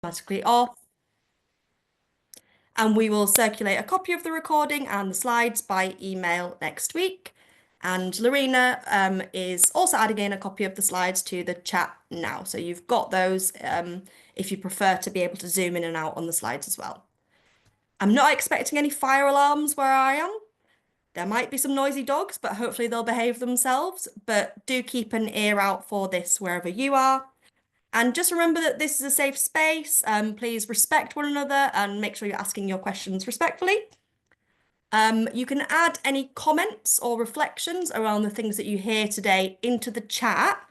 automatically off. And we will circulate a copy of the recording and the slides by email next week. And Lorena is also adding in a copy of the slides to the chat now. So you've got those if you prefer to be able to zoom in and out on the slides as well. I'm not expecting any fire alarms where I am. There might be some noisy dogs, but hopefully they'll behave themselves. But do keep an ear out for this wherever you are. And just remember that this is a safe space. Please respect one another and make sure you're asking your questions respectfully. You can add any comments or reflections around the things that you hear today into the chat,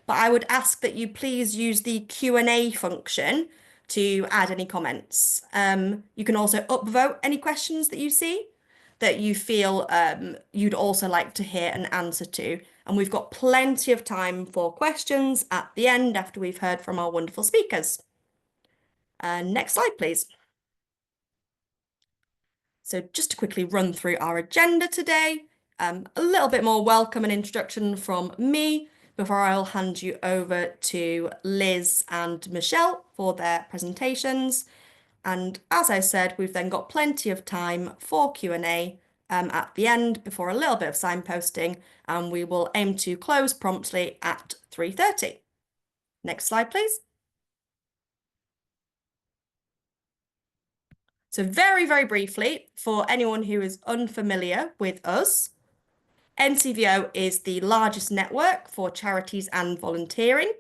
but I would ask that you please use the Q&A function to add any comments. You can also upvote any questions that you see that you feel you'd also like to hear an answer to. And we've got plenty of time for questions at the end after we've heard from our wonderful speakers. Next slide, please. So just to quickly run through our agenda today, a little bit more welcome and introduction from me before I'll hand you over to Liz and Michelle for their presentations. And as I said, we've then got plenty of time for Q&A at the end before a little bit of signposting, and we will aim to close promptly at 3:30. Next slide, please. So very, very briefly, for anyone who is unfamiliar with us, NCVO is the largest network for charities and volunteering.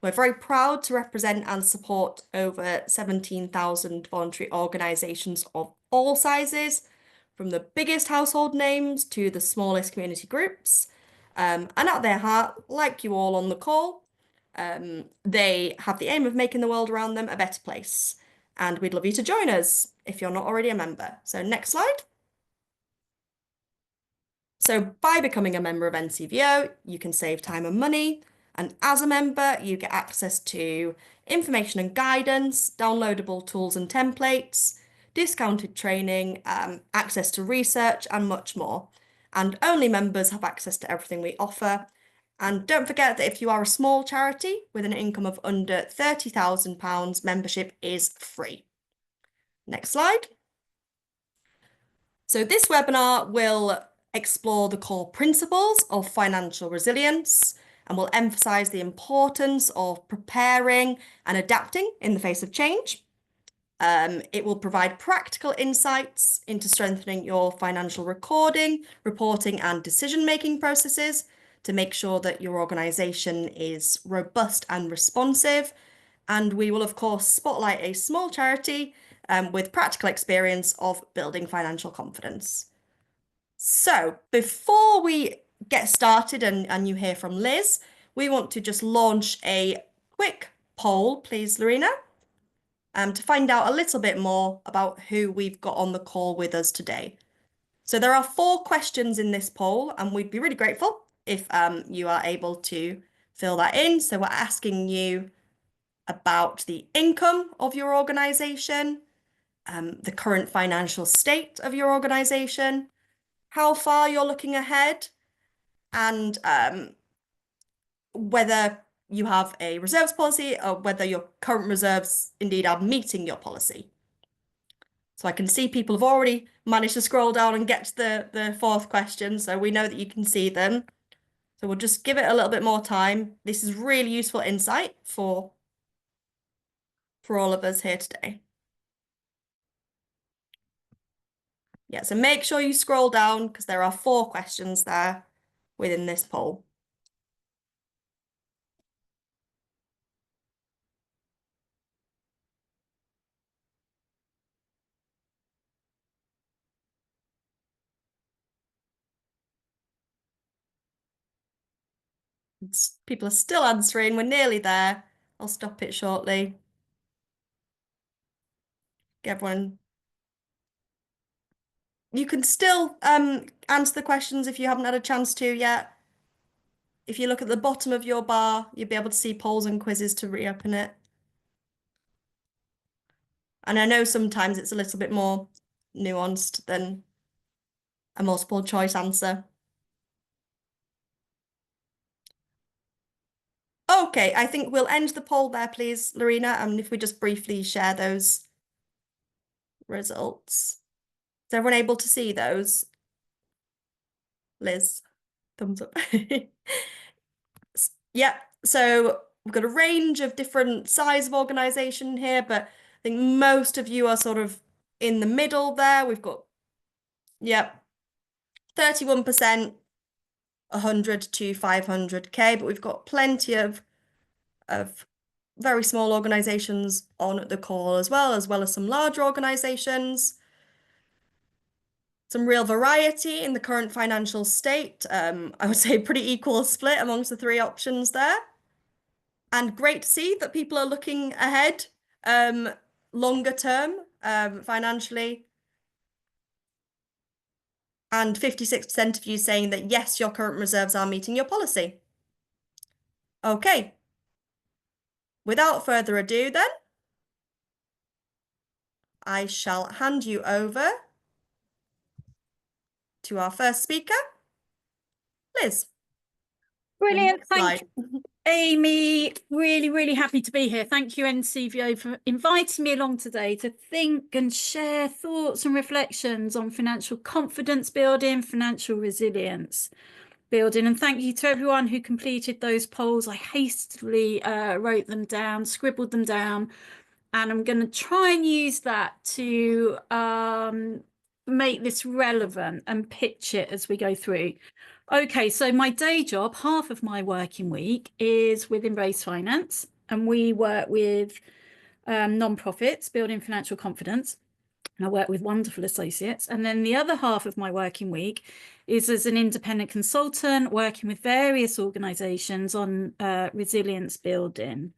We're very proud to represent and support over 17,000 voluntary organisations of all sizes, from the biggest household names to the smallest community groups. And at their heart, like you all on the call, they have the aim of making the world around them a better place. And we'd love you to join us if you're not already a member. So next slide. So by becoming a member of NCVO, you can save time and money. And as a member, you get access to information and guidance, downloadable tools and templates, discounted training, access to research, and much more. And only members have access to everything we offer. And don't forget that if you are a small charity with an income of under £30,000, membership is free. Next slide. So this webinar will explore the core principles of financial resilience and will emphasize the importance of preparing and adapting in the face of change. It will provide practical insights into strengthening your financial recording, reporting, and decision-making processes to make sure that your organization is robust and responsive. And we will, of course, spotlight a small charity with practical experience of building financial confidence. So before we get started and you hear from Liz, we want to just launch a quick poll, please, Lorena, to find out a little bit more about who we've got on the call with us today. So there are 4 questions in this poll, and we'd be really grateful if you are able to fill that in. So we're asking you about the income of your organisation, the current financial state of your organisation, how far you're looking ahead, and whether you have a reserves policy or whether your current reserves indeed are meeting your policy. So I can see people have already managed to scroll down and get to the 4th question, so we know that you can see them. So we'll just give it a little bit more time. This is really useful insight for all of us here today. Yeah, so make sure you scroll down because there are 4 questions there within this poll. People are still answering. We're nearly there. I'll stop it shortly. Get everyone. You can still answer the questions if you haven't had a chance to yet. If you look at the bottom of your bar, you'll be able to see polls and quizzes to reopen it. And I know sometimes it's a little bit more nuanced than a multiple choice answer. Oh, Okay, I think we'll end the poll there, please, Lorena. And if we just briefly share those results. Is everyone able to see those? Liz, thumbs up. Yeah, so we've got a range of different size of organization here, but I think most of you are sort of in the middle there. We've got, yep, 31%, 100 to 500K, but we've got plenty of very small organizations on the call as well as some larger organizations. Some real variety in the current financial state. I would say pretty equal split amongst the three options there. And great to see that people are looking ahead, longer term, financially. And 56% of you saying that yes, your current reserves are meeting your policy. Okay. Without further ado, then, I shall hand you over to our first speaker, Liz. Brilliant. Thank Slide. you, Amy. Really, really happy to be here. Thank you, NCVO, for inviting me along today to think and share thoughts and reflections on financial confidence building, financial resilience building. And thank you to everyone who completed those polls. I hastily wrote them down, scribbled them down, and I'm going to try and use that to make this relevant and pitch it as we go through. Okay, so my day job, half of my working week, is with Embrace Finance, and we work with non-profits building financial confidence. And I work with wonderful associates. And then the other half of my working week is as an independent consultant working with various organizations on resilience building.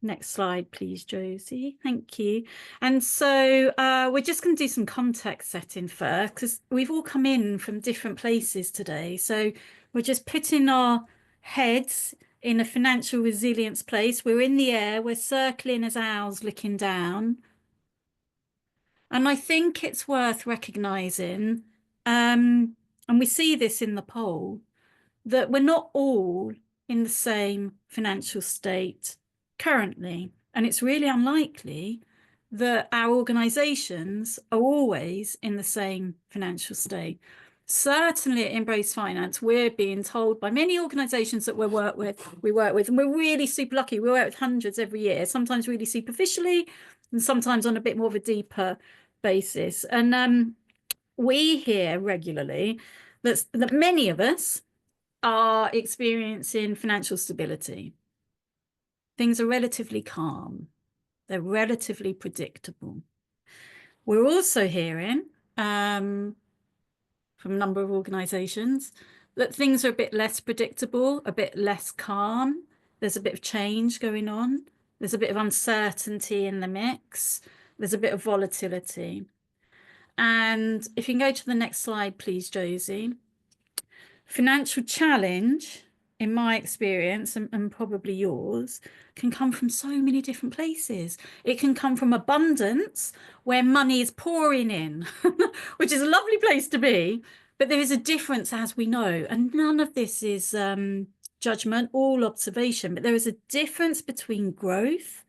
Next slide, please, Josie. Thank you. And so we're just going to do some context setting first, because we've all come in from different places today. So we're just putting our heads in a financial resilience place. We're in the air. We're circling as owls looking down. And I think it's worth recognising, and we see this in the poll, that we're not all in the same financial state currently. And it's really unlikely that our organisations are always in the same financial state. Certainly at Embrace Finance, we're being told by many organisations that we work with, and we're really super lucky. We work with hundreds every year, sometimes really superficially, and sometimes on a bit more of a deeper basis. And we hear regularly that many of us are experiencing financial stability. Things are relatively calm. They're relatively predictable. We're also hearing from a number of organisations that things are a bit less predictable, a bit less calm. There's a bit of change going on. There's a bit of uncertainty in the mix. There's a bit of volatility. And if you can go to the next slide, please, Josie. Financial challenge, in my experience, and probably yours, can come from so many different places. It can come from abundance, where money is pouring in, which is a lovely place to be. But there is a difference, as we know, and none of this is judgment, all observation. But there is a difference between growth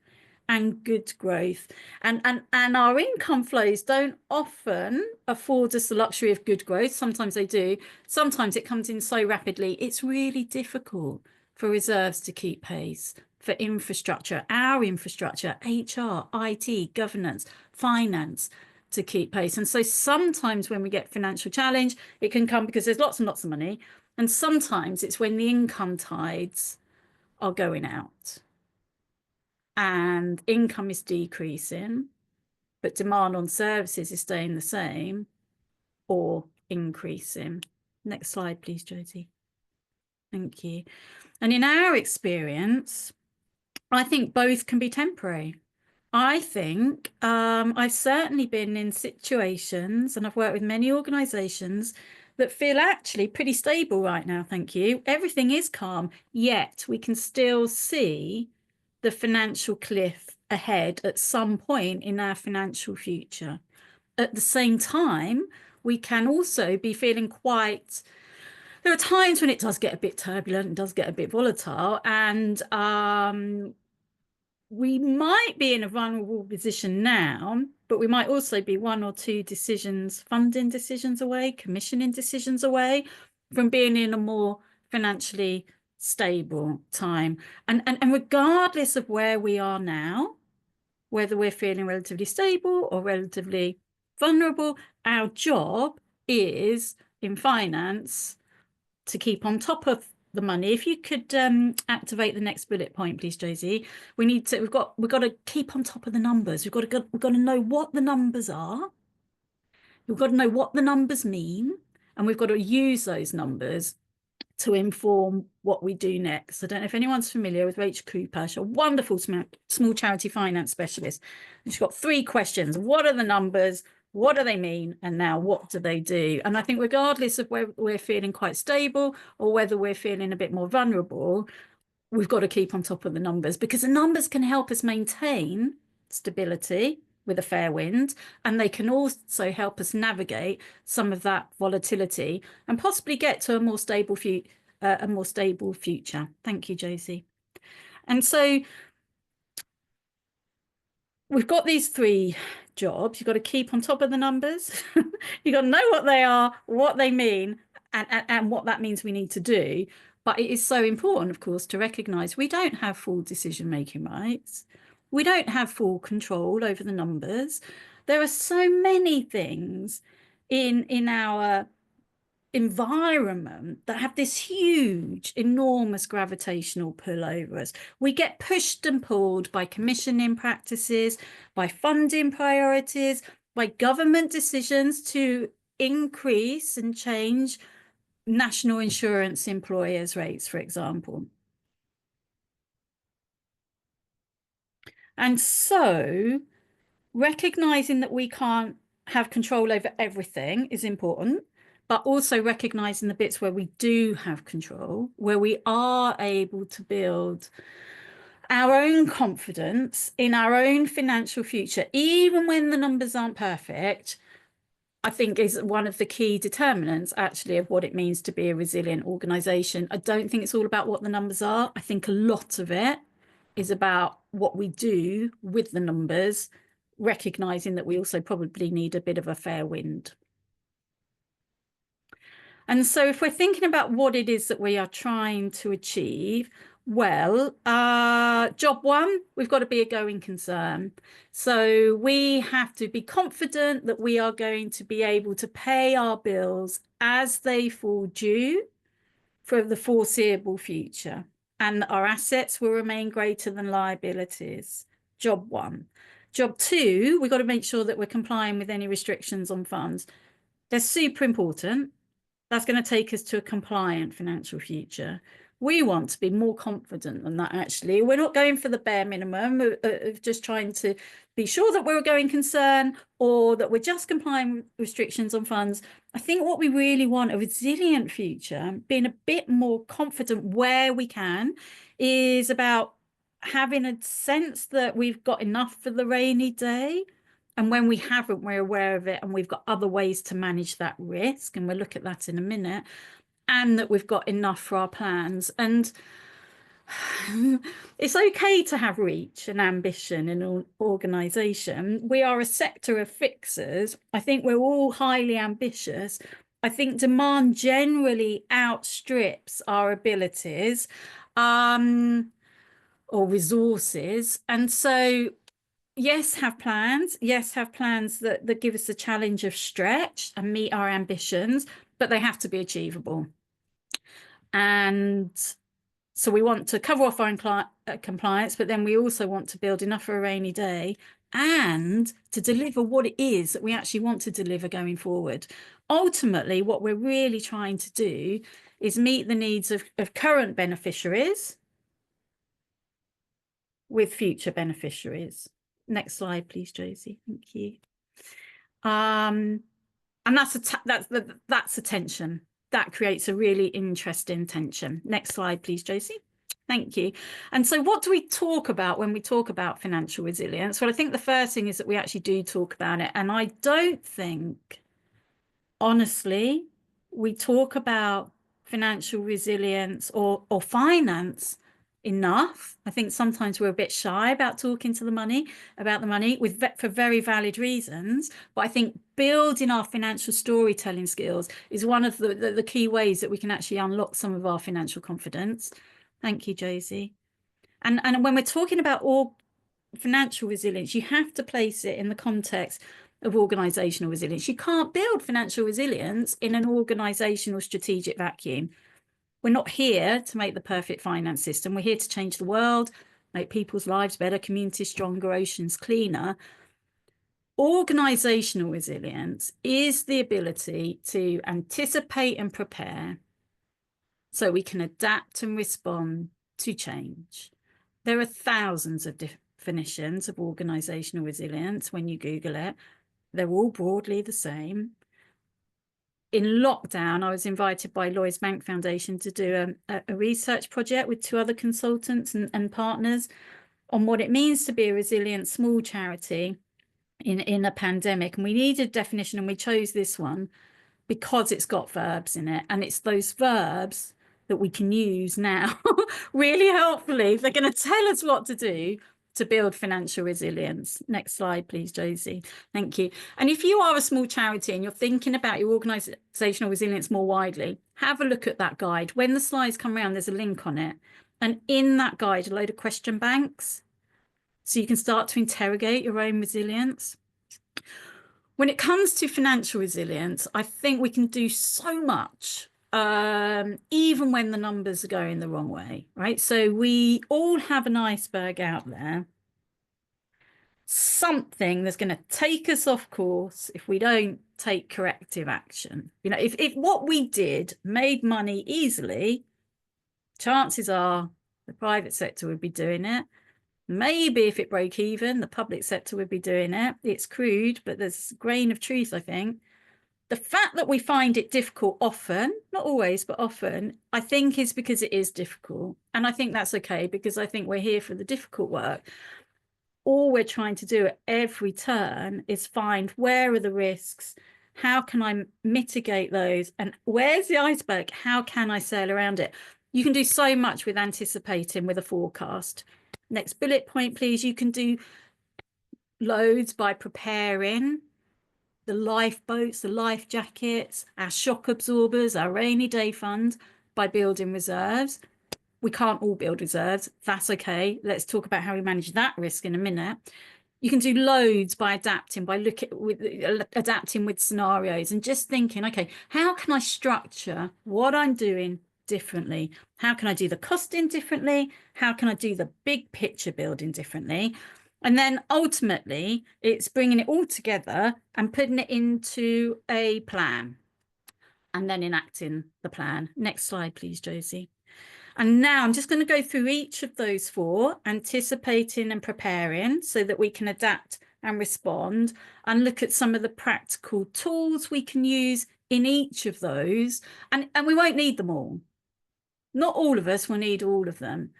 and good growth, and our income flows don't often afford us the luxury of good growth. Sometimes they do. Sometimes it comes in so rapidly it's really difficult for reserves to keep pace, for infrastructure, our infrastructure, HR, IT, governance, finance, to keep pace. And so sometimes when we get financial challenge, it can come because there's lots and lots of money, and sometimes it's when the income tides are going out and income is decreasing, but demand on services is staying the same or increasing. Next slide, please, Josie. Thank you. And in our experience, I think both can be temporary. I think I've certainly been in situations, and I've worked with many organisations that feel actually pretty stable right now, thank you. Everything is calm, yet we can still see the financial cliff ahead at some point in our financial future. At the same time, we can also be feeling quite there are times when it does get a bit turbulent and does get a bit volatile, and we might be in a vulnerable position now, but we might also be one or two decisions, funding decisions away, commissioning decisions away from being in a more financially stable time. And regardless of where we are now, whether we're feeling relatively stable or relatively vulnerable, our job is in finance to keep on top of the money. If you could activate the next bullet point, please, Josie. We've got to keep on top of the numbers. We've got to know what the numbers are. We've got to know what the numbers mean, and we've got to use those numbers to inform what we do next. I don't know if anyone's familiar with Rachel Cooper. She's a wonderful small charity finance specialist. And she's got 3 questions. What are the numbers? What do they mean? And now what do they do? And I think regardless of whether we're feeling quite stable or whether we're feeling a bit more vulnerable, we've got to keep on top of the numbers, because the numbers can help us maintain stability with a fair wind, and they can also help us navigate some of that volatility and possibly get to a more stable future. Thank you, Josie. And so we've got these 3 jobs. You've got to keep on top of the numbers. You've got to know what they are, what they mean, and what that means we need to do. But it is so important, of course, to recognise we don't have full decision-making rights. We don't have full control over the numbers. There are so many things in our environment that have this huge, enormous gravitational pull over us. We get pushed and pulled by commissioning practices, by funding priorities, by government decisions to increase and change national insurance employers' rates, for example. And so recognizing that we can't have control over everything is important, but also recognizing the bits where we do have control, where we are able to build our own confidence in our own financial future, even when the numbers aren't perfect, I think is one of the key determinants actually of what it means to be a resilient organisation. I don't think it's all about what the numbers are. I think a lot of it is about what we do with the numbers, recognising that we also probably need a bit of a fair wind. And so if we're thinking about what it is that we are trying to achieve, well, job 1, we've got to be a going concern. So we have to be confident that we are going to be able to pay our bills as they fall due for the foreseeable future, and our assets will remain greater than liabilities. Job 1. Job 2, we've got to make sure that we're complying with any restrictions on funds. They're super important. That's going to take us to a compliant financial future. We want to be more confident than that, actually. We're not going for the bare minimum of just trying to be sure that we're a going concern or that we're just complying with restrictions on funds. I think what we really want, a resilient future, being a bit more confident where we can, is about having a sense that we've got enough for the rainy day. And when we haven't, we're aware of it, and we've got other ways to manage that risk, and we'll look at that in a minute, and that we've got enough for our plans. And it's okay to have reach and ambition in an organisation. We are a sector of fixers. I think we're all highly ambitious. I think demand generally outstrips our abilities or resources. And so yes, have plans. Yes, have plans that give us the challenge of stretch and meet our ambitions, but they have to be achievable. And so we want to cover off our compliance, but then we also want to build enough for a rainy day and to deliver what it is that we actually want to deliver going forward. Ultimately, what we're really trying to do is meet the needs of current beneficiaries with future beneficiaries. Next slide, please, Josie. Thank you. And that's a tension. That creates a really interesting tension. Next slide, please, Josie. Thank you. And so what do we talk about when we talk about financial resilience? Well, I think the first thing is that we actually do talk about it. And I don't think, honestly, we talk about financial resilience or finance enough. I think sometimes we're a bit shy about talking to the money about the money for very valid reasons. But I think building our financial storytelling skills is one of the key ways that we can actually unlock some of our financial confidence. Thank you, Josie. And when we're talking about all financial resilience, you have to place it in the context of organizational resilience. You can't build financial resilience in an organizational strategic vacuum. We're not here to make the perfect finance system. We're here to change the world, make people's lives better, communities stronger, oceans cleaner. Organizational resilience is the ability to anticipate and prepare so we can adapt and respond to change. There are thousands of definitions of organizational resilience when you Google it. They're all broadly the same. In lockdown, I was invited by Lloyds Bank Foundation to do a research project with 2 other consultants and partners on what it means to be a resilient small charity in a pandemic. And we needed a definition, and we chose this one because it's got verbs in it. And it's those verbs that we can use now really helpfully. They're going to tell us what to do to build financial resilience. Next slide, please, Josie. Thank you. And if you are a small charity and you're thinking about your organizational resilience more widely, have a look at that guide. When the slides come around, there's a link on it. And in that guide, a load of question banks. So you can start to interrogate your own resilience. When it comes to financial resilience, I think we can do so much, even when the numbers are going the wrong way, right? So we all have an iceberg out there, something that's going to take us off course if we don't take corrective action. You know, if what we did made money easily, chances are the private sector would be doing it. Maybe if it broke even, the public sector would be doing it. It's crude, but there's a grain of truth, I think. The fact that we find it difficult often, not always, but often, I think is because it is difficult. And I think that's okay, because I think we're here for the difficult work. All we're trying to do at every turn is find where are the risks, how can I mitigate those, and where's the iceberg, how can I sail around it? You can do so much with anticipating with a forecast. Next bullet point, please. You can do loads by preparing the lifeboats, the life jackets, our shock absorbers, our rainy day fund, by building reserves. We can't all build reserves. That's okay. Let's talk about how we manage that risk in a minute. You can do loads by adapting, adapting with scenarios and just thinking, okay, how can I structure what I'm doing differently? How can I do the costing differently? How can I do the big picture building differently? And then ultimately, it's bringing it all together and putting it into a plan and then enacting the plan. Next slide, please, Josie. And now I'm just going to go through each of those 4, anticipating and preparing, so that we can adapt and respond, and look at some of the practical tools we can use in each of those. And we won't need them all. Not all of us will need all of them.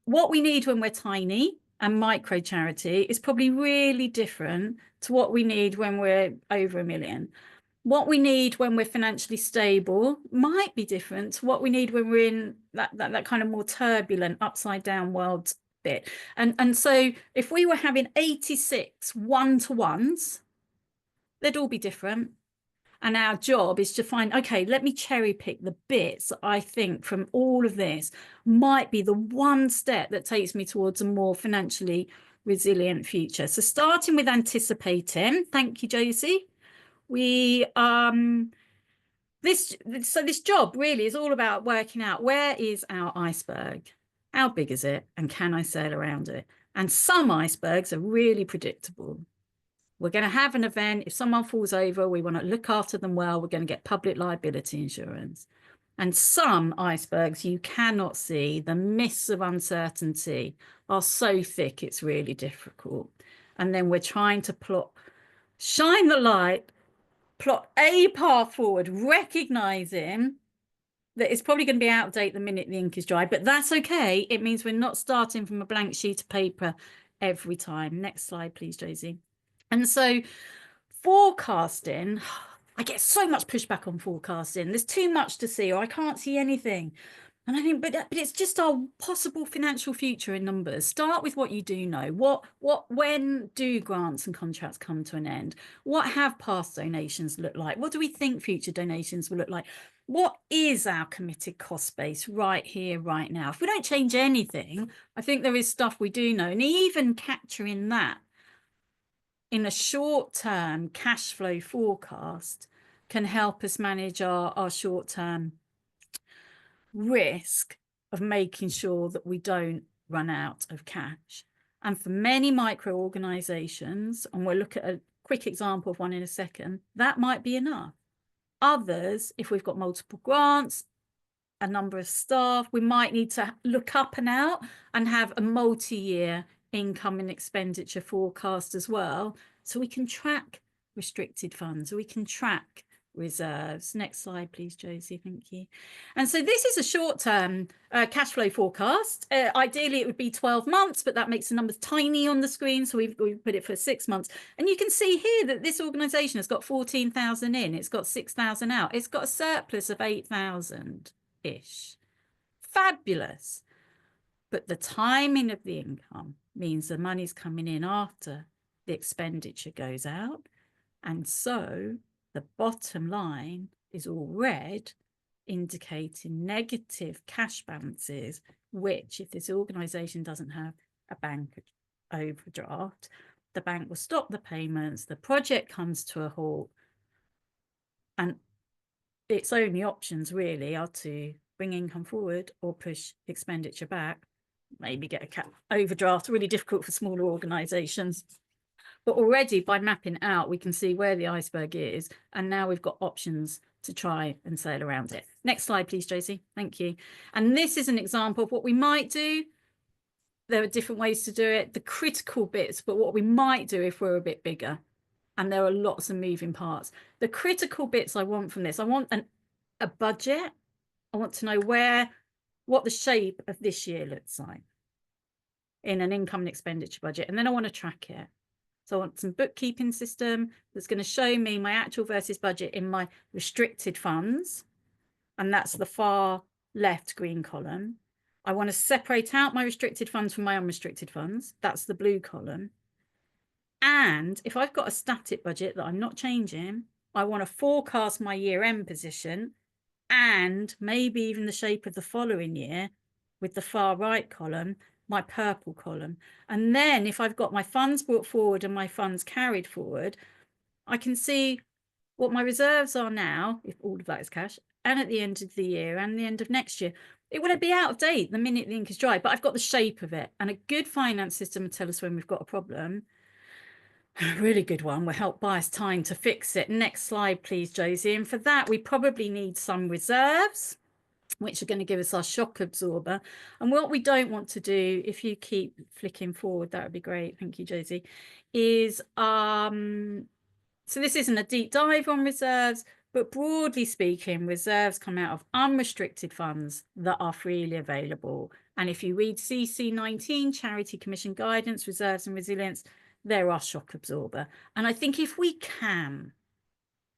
What we need when we're tiny and micro charity is probably really different to what we need when we're over 1 million. What we need when we're financially stable might be different to what we need when we're in that kind of more turbulent upside down world bit. And so if we were having 86 one-to-ones, they'd all be different. And our job is to find, okay, let me cherry pick the bits that I think from all of this might be the one step that takes me towards a more financially resilient future. So starting with anticipating, thank you, Josie. This job really is all about working out, where is our iceberg? How big is it? And can I sail around it? And some icebergs are really predictable. We're going to have an event. If someone falls over, we want to look after them well. We're going to get public liability insurance. And some icebergs you cannot see. The mists of uncertainty are so thick, it's really difficult. And then we're trying to shine the light, plot a path forward, recognizing that it's probably going to be out of date the minute the ink is dry, but that's okay. It means we're not starting from a blank sheet of paper every time. Next slide, please, Josie. And so forecasting, I get so much pushback on forecasting. There's too much to see, or I can't see anything. And I think, but it's just our possible financial future in numbers. Start with what you do know. When do grants and contracts come to an end? What have past donations looked like? What do we think future donations will look like? What is our committed cost base right here, right now? If we don't change anything, I think there is stuff we do know. And even capturing that in a short-term cash flow forecast can help us manage our short-term risk of making sure that we don't run out of cash. And for many micro organizations, and we'll look at a quick example of one in a second, that might be enough. Others, if we've got multiple grants, a number of staff, we might need to look up and out and have a multi-year income and expenditure forecast as well, so we can track restricted funds, so we can track reserves. Next slide, please, Josie. Thank you. And so this is a short-term cash flow forecast. Ideally, it would be 12 months, but that makes the numbers tiny on the screen, so we've put it for 6 months. And you can see here that this organisation has got 14,000 in, it's got 6,000 out, it's got a surplus of 8,000-ish. Fabulous. But the timing of the income means the money's coming in after the expenditure goes out. And so the bottom line is all red, indicating negative cash balances, which if this organisation doesn't have a bank overdraft, the bank will stop the payments, the project comes to a halt, and its only options really are to bring income forward or push expenditure back, maybe get a cap overdraft, really difficult for smaller organisations. But already by mapping out, we can see where the iceberg is. And now we've got options to try and sail around it. Next slide, please, Josie. Thank you. And this is an example of what we might do. There are different ways to do it, the critical bits, but what we might do if we're a bit bigger. And there are lots of moving parts. The critical bits I want from this, I want a budget. I want to know what the shape of this year looks like in an income and expenditure budget. And then I want to track it. So I want some bookkeeping system that's going to show me my actual versus budget in my restricted funds. And that's the far left green column. I want to separate out my restricted funds from my unrestricted funds. That's the blue column. And if I've got a static budget that I'm not changing, I want to forecast my year-end position and maybe even the shape of the following year with the far right column, my purple column. And then if I've got my funds brought forward and my funds carried forward, I can see what my reserves are now, if all of that is cash, and at the end of the year and the end of next year. It will be out of date the minute the ink is dry, but I've got the shape of it. And a good finance system will tell us when we've got a problem. A really good one will help buy us time to fix it. Next slide, please, Josie. And for that, we probably need some reserves, which are going to give us our shock absorber. And what we don't want to do, if you keep flicking forward, that would be great. Thank you, Josie, is, so this isn't a deep dive on reserves, but broadly speaking, reserves come out of unrestricted funds that are freely available. And if you read CC 19, Charity Commission Guidance, Reserves and Resilience, they're our shock absorber. And I think if we can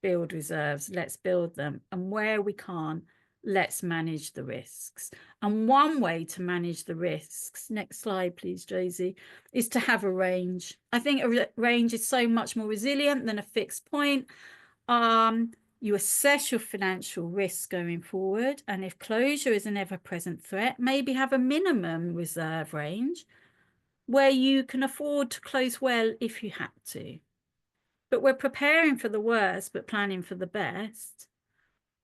build reserves, let's build them. And where we can't, let's manage the risks. And one way to manage the risks, next slide, please, Josie, is to have a range. I think a range is so much more resilient than a fixed point. You assess your financial risk going forward. And if closure is an ever-present threat, maybe have a minimum reserve range where you can afford to close well if you had to. But we're preparing for the worst, but planning for the best.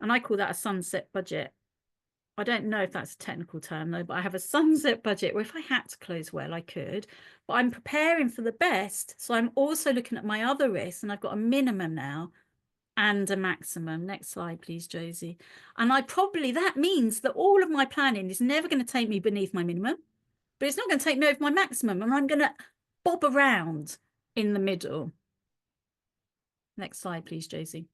And I call that a sunset budget. I don't know if that's a technical term though, but I have a sunset budget where if I had to close well, I could, but I'm preparing for the best. So I'm also looking at my other risks, and I've got a minimum now and a maximum. Next slide, please, Josie. And that means that all of my planning is never going to take me beneath my minimum, but it's not going to take me over my maximum, and I'm going to bob around in the middle. Next slide, please, Josie.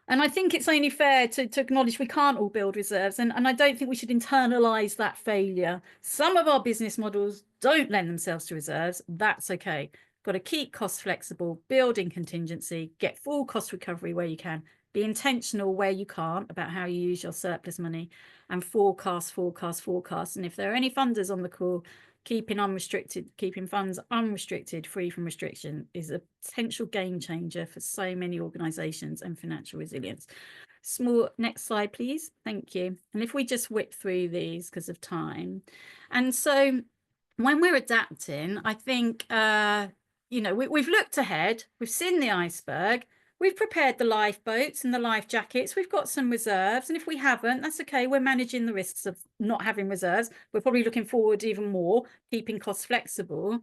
And I think it's only fair to acknowledge we can't all build reserves, and I don't think we should internalize that failure. Some of our business models don't lend themselves to reserves. That's okay. Got to keep costs flexible, build in contingency, get full cost recovery where you can, be intentional where you can't about how you use your surplus money, and forecast. And if there are any funders on the call, keeping funds unrestricted, free from restriction, is a potential game changer for so many organisations and financial resilience. Next slide, please. Thank you. And if we just whip through these because of time. And so when we're adapting, I think, we've looked ahead, we've seen the iceberg, we've prepared the lifeboats and the life jackets, we've got some reserves. And if we haven't, that's okay. We're managing the risks of not having reserves. We're probably looking forward even more, keeping costs flexible.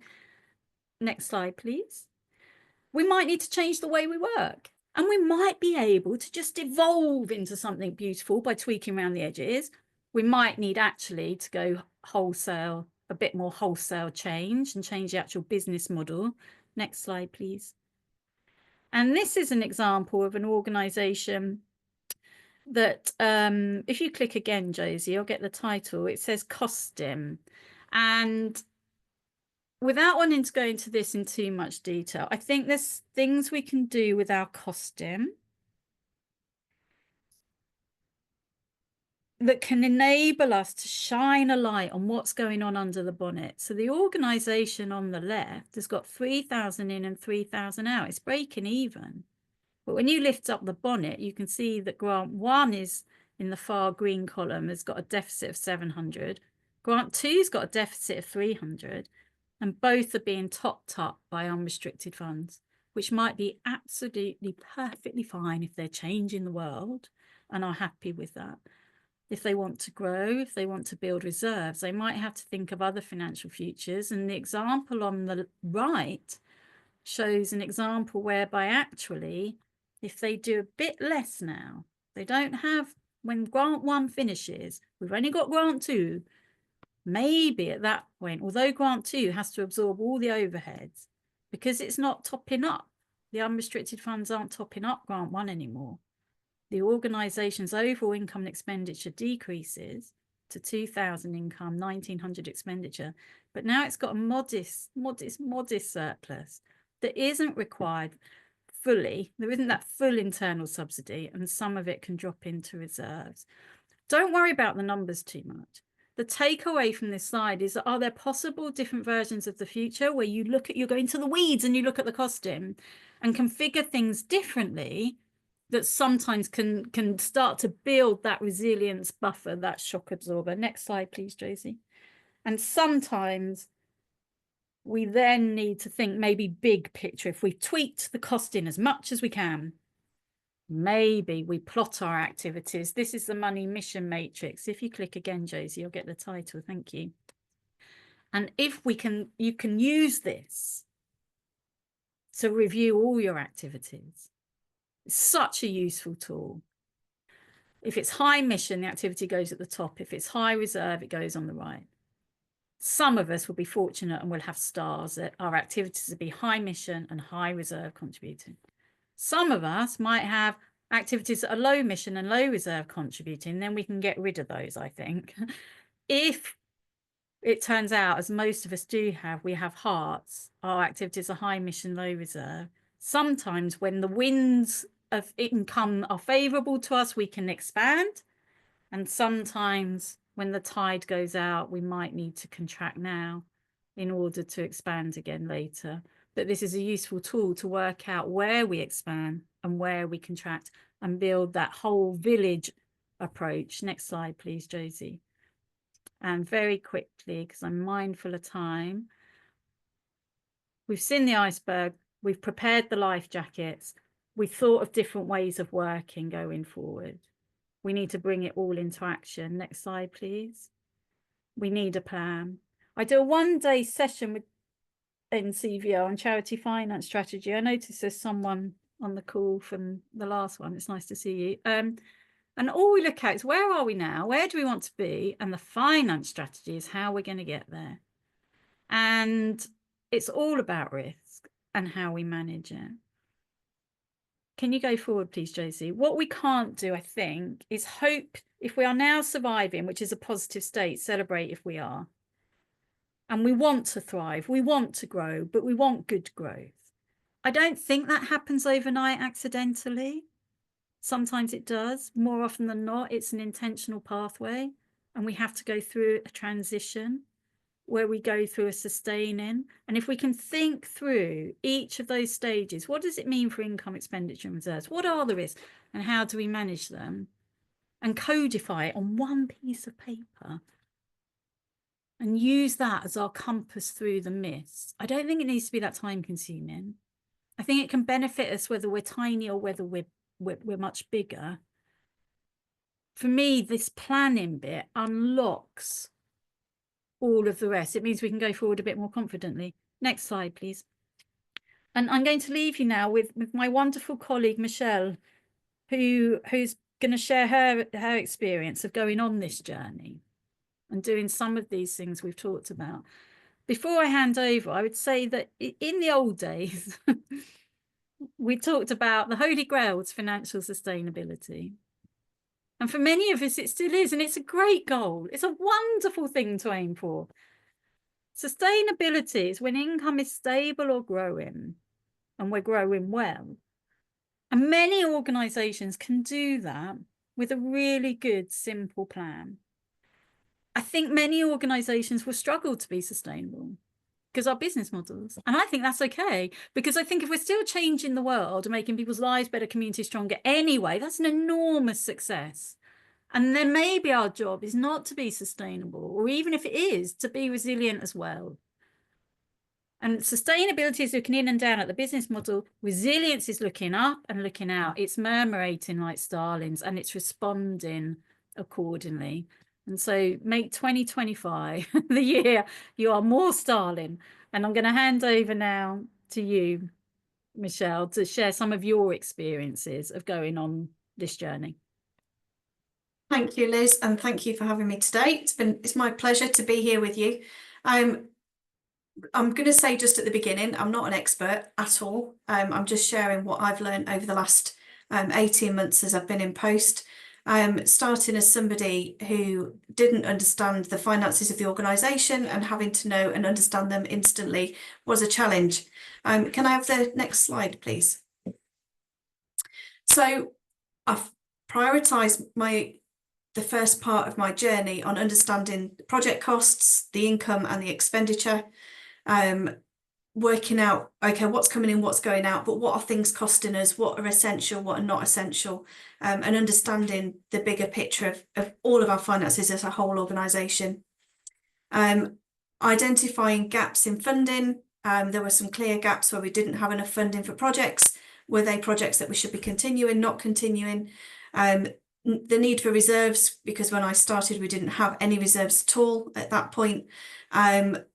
Next slide, please. We might need to change the way we work. And we might be able to just evolve into something beautiful by tweaking around the edges. We might need actually to go wholesale, a bit more wholesale change and change the actual business model. Next slide, please. And this is an example of an organisation that, if you click again, Josie, you'll get the title. It says Costim. And without wanting to go into this in too much detail, I think there's things we can do with our Costim that can enable us to shine a light on what's going on under the bonnet. So the organisation on the left has got 3,000 in and 3,000 out. It's breaking even. But when you lift up the bonnet, you can see that grant 1 is in the far green column, has got a deficit of 700. Grant 2's got a deficit of 300. And both are being topped up by unrestricted funds, which might be absolutely perfectly fine if they're changing the world and are happy with that. If they want to grow, if they want to build reserves, they might have to think of other financial futures. And the example on the right shows an example whereby actually, if they do a bit less now, they don't have, when grant 1 finishes, we've only got grant 2, maybe at that point, although grant 2 has to absorb all the overheads, because it's not topping up, the unrestricted funds aren't topping up grant 1 anymore. The organisation's overall income and expenditure decreases to 2,000 income, 1,900 expenditure, but now it's got a modest surplus that isn't required fully. There isn't that full internal subsidy, and some of it can drop into reserves. Don't worry about the numbers too much. The takeaway from this slide is, are there possible different versions of the future where you look at, you go into the weeds and you look at the Costim and configure things differently that sometimes can start to build that resilience buffer, that shock absorber. Next slide, please, Josie. And sometimes we then need to think maybe big picture. If we've tweaked the Costim as much as we can, maybe we plot our activities. This is the money mission matrix. If you click again, Josie, you'll get the title. Thank you. And if we can, you can use this to review all your activities. It's such a useful tool. If it's high mission, the activity goes at the top. If it's high reserve, it goes on the right. Some of us will be fortunate and will have stars that our activities will be high mission and high reserve contributing. Some of us might have activities that are low mission and low reserve contributing, then we can get rid of those, I think. If it turns out, as most of us do have, we have hearts, our activities are high mission, low reserve. Sometimes when the winds of income are favourable to us, we can expand. And sometimes when the tide goes out, we might need to contract now in order to expand again later. But this is a useful tool to work out where we expand and where we contract and build that whole village approach. Next slide, please, Josie. And very quickly, because I'm mindful of time, we've seen the iceberg, we've prepared the life jackets, we've thought of different ways of working going forward. We need to bring it all into action. Next slide, please. We need a plan. I do a one-day session with NCVO on charity finance strategy. I noticed there's someone on the call from the last one. It's nice to see you. And all we look at is, where are we now? Where do we want to be? And the finance strategy is how we're going to get there. And it's all about risk and how we manage it. Can you go forward, please, Josie? What we can't do, I think, is hope if we are now surviving, which is a positive state, celebrate if we are. and we want to thrive, we want to grow, but we want good growth. I don't think that happens overnight accidentally. Sometimes it does. More often than not, it's an intentional pathway, and we have to go through a transition where we go through a sustaining. And if we can think through each of those stages, what does it mean for income, expenditure, and reserves? What are the risks, and how do we manage them? And codify it on one piece of paper and use that as our compass through the mist. I don't think it needs to be that time consuming. I think it can benefit us whether we're tiny or whether we're much bigger. For me, this planning bit unlocks all of the rest. It means we can go forward a bit more confidently. Next slide, please. And I'm going to leave you now with my wonderful colleague, Michelle, who's going to share her experience of going on this journey and doing some of these things we've talked about. Before I hand over, I would say that in the old days, we talked about the holy grail to financial sustainability. And for many of us, it still is. And it's a great goal. It's a wonderful thing to aim for. Sustainability is when income is stable or growing, and we're growing well. And many organisations can do that with a really good, simple plan. I think many organisations will struggle to be sustainable because our business models, and I think that's okay, because I think if we're still changing the world and making people's lives better, communities stronger anyway, that's an enormous success. And then maybe our job is not to be sustainable, or even if it is, to be resilient as well. And sustainability is looking in and down at the business model. Resilience is looking up and looking out. It's murmurating like starlings, and it's responding accordingly. And so make 2025 the year you are more starling. And I'm going to hand over now to you, Michelle, to share some of your experiences of going on this journey. Thank you, Liz, and thank you for having me today. It's my pleasure to be here with you. I'm going to say just at the beginning, I'm not an expert at all. I'm just sharing what I've learned over the last 18 months as I've been in post. Starting as somebody who didn't understand the finances of the organisation, and having to know and understand them instantly was a challenge. Can I have the next slide, please? So I've prioritised the first part of my journey on understanding the project costs, the income and the expenditure, working out, okay, what's coming in, what's going out, but what are things costing us, what are essential, what are not essential, and understanding the bigger picture of all of our finances as a whole organisation. Identifying gaps in funding. There were some clear gaps where we didn't have enough funding for projects. Were they projects that we should be continuing, not continuing? The need for reserves, because when I started, we didn't have any reserves at all at that point.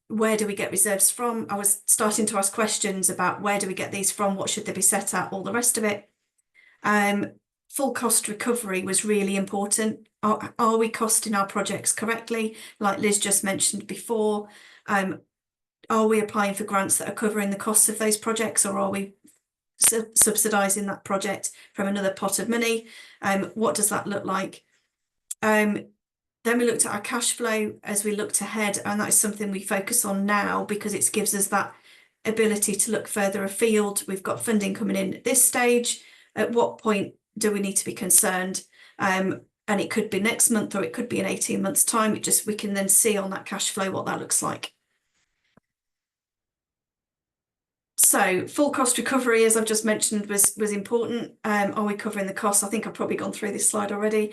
Where do we get reserves from? I was starting to ask questions about where do we get these from? What should they be set at? All the rest of it. Full cost recovery was really important. Are we costing our projects correctly? Like Liz just mentioned before, are we applying for grants that are covering the costs of those projects, or are we subsidising that project from another pot of money? What does that look like? Then we looked at our cash flow as we looked ahead, and that is something we focus on now because it gives us that ability to look further afield. We've got funding coming in at this stage. At what point do we need to be concerned? And it could be next month, or it could be in 18 months' time. We can then see on that cash flow what that looks like. So full cost recovery, as I've just mentioned, was important. Are we covering the costs? I think I've probably gone through this slide already.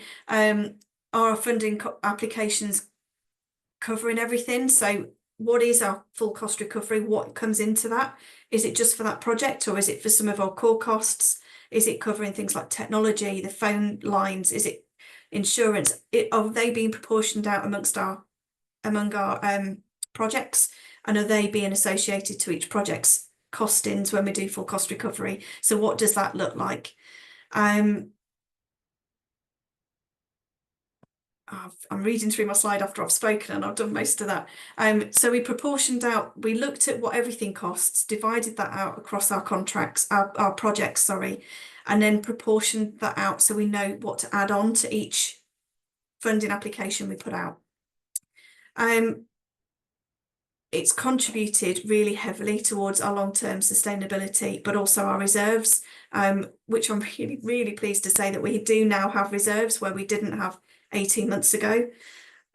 Are our funding applications covering everything? So what is our full cost recovery? What comes into that? Is it just for that project, or is it for some of our core costs? Is it covering things like technology, the phone lines? Is it insurance? Are they being proportioned out among our projects? And are they being associated to each project's costings when we do full cost recovery? So what does that look like? I'm reading through my slide after I've spoken, and I've done most of that. So we looked at what everything costs, divided that out across our contracts, our projects, sorry, and then proportioned that out so we know what to add on to each funding application we put out. it's contributed really heavily towards our long-term sustainability, but also our reserves, which I'm really, really pleased to say that we do now have reserves where we didn't have 18 months ago.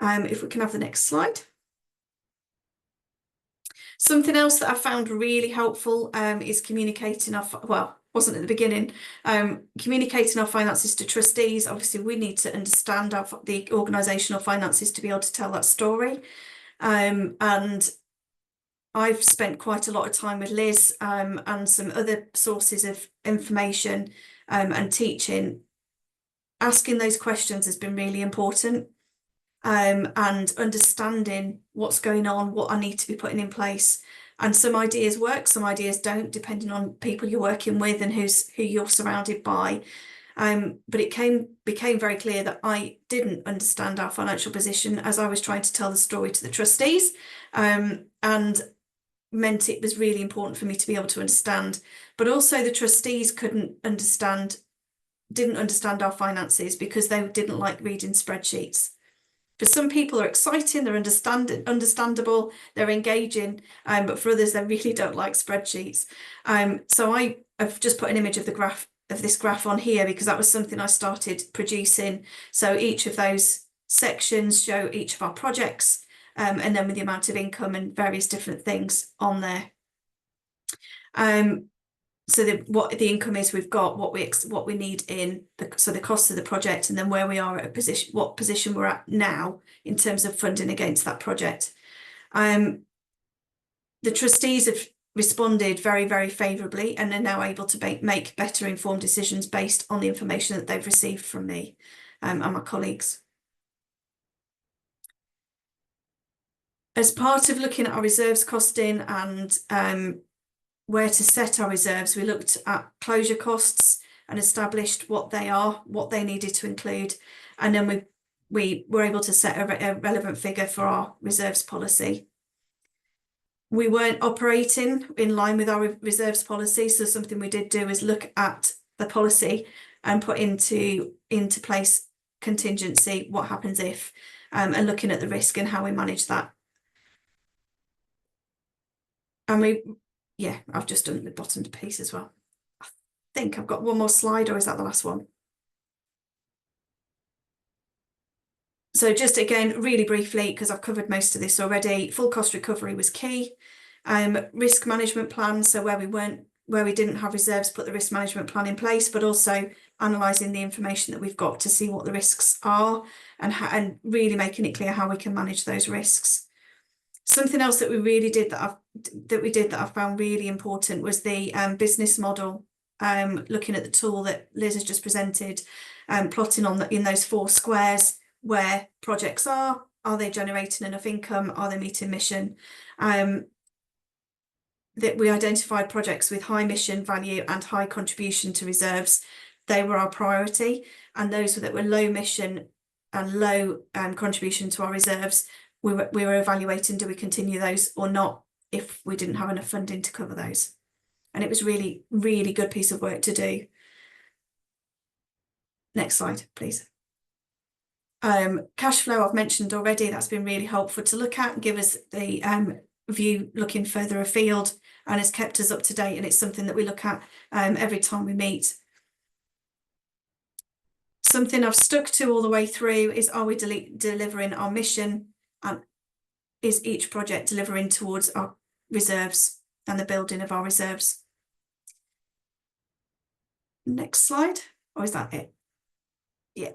If we can have the next slide. Something else that I found really helpful is communicating wasn't at the beginning, communicating our finances to trustees. Obviously, we need to understand the organisational finances to be able to tell that story. And I've spent quite a lot of time with Liz and some other sources of information and teaching. Asking those questions has been really important. And understanding what's going on, what I need to be putting in place. And some ideas work, some ideas don't, depending on people you're working with and who you're surrounded by. But it became very clear that I didn't understand our financial position as I was trying to tell the story to the trustees, and meant it was really important for me to be able to understand. But also the trustees didn't understand our finances because they didn't like reading spreadsheets. For some people, are exciting, they're understandable, they're engaging, but for others, they really don't like spreadsheets. So I've just put an image of this graph on here because that was something I started producing. So each of those sections show each of our projects, and then with the amount of income and various different things on there. So what the income is we've got, what we need in the cost of the project, and then where we are at what position we're at now in terms of funding against that project. The trustees have responded very, very favourably and are now able to make better informed decisions based on the information that they've received from me and my colleagues. As part of looking at our reserves costing and where to set our reserves, we looked at closure costs and established what they needed to include, and then we were able to set a relevant figure for our reserves policy. We weren't operating in line with our reserves policy, so something we did do is look at the policy and put into place contingency, what happens if, and looking at the risk and how we manage that. And I've just done the bottom piece as well. I think I've got one more slide, or is that the last one? So just again, really briefly, because I've covered most of this already, full cost recovery was key. Risk management plan, so where we didn't have reserves, put the risk management plan in place, but also analysing the information that we've got to see what the risks are and really making it clear how we can manage those risks. Something else that we really did that I found really important was the business model. Looking at the tool that Liz has just presented, plotting in those 4 squares where projects are they generating enough income, are they meeting mission? That we identified projects with high mission value and high contribution to reserves. They were our priority, and those that were low mission and low contribution to our reserves, we were evaluating, do we continue those or not, if we didn't have enough funding to cover those. And it was really, really good piece of work to do. Next slide, please. Cash flow I've mentioned already, that's been really helpful to look at and give us the view looking further afield, and has kept us up to date, and it's something that we look at every time we meet. Something I've stuck to all the way through is, are we delivering our mission, and is each project delivering towards our reserves and the building of our reserves? Next slide, or is that it? Yeah.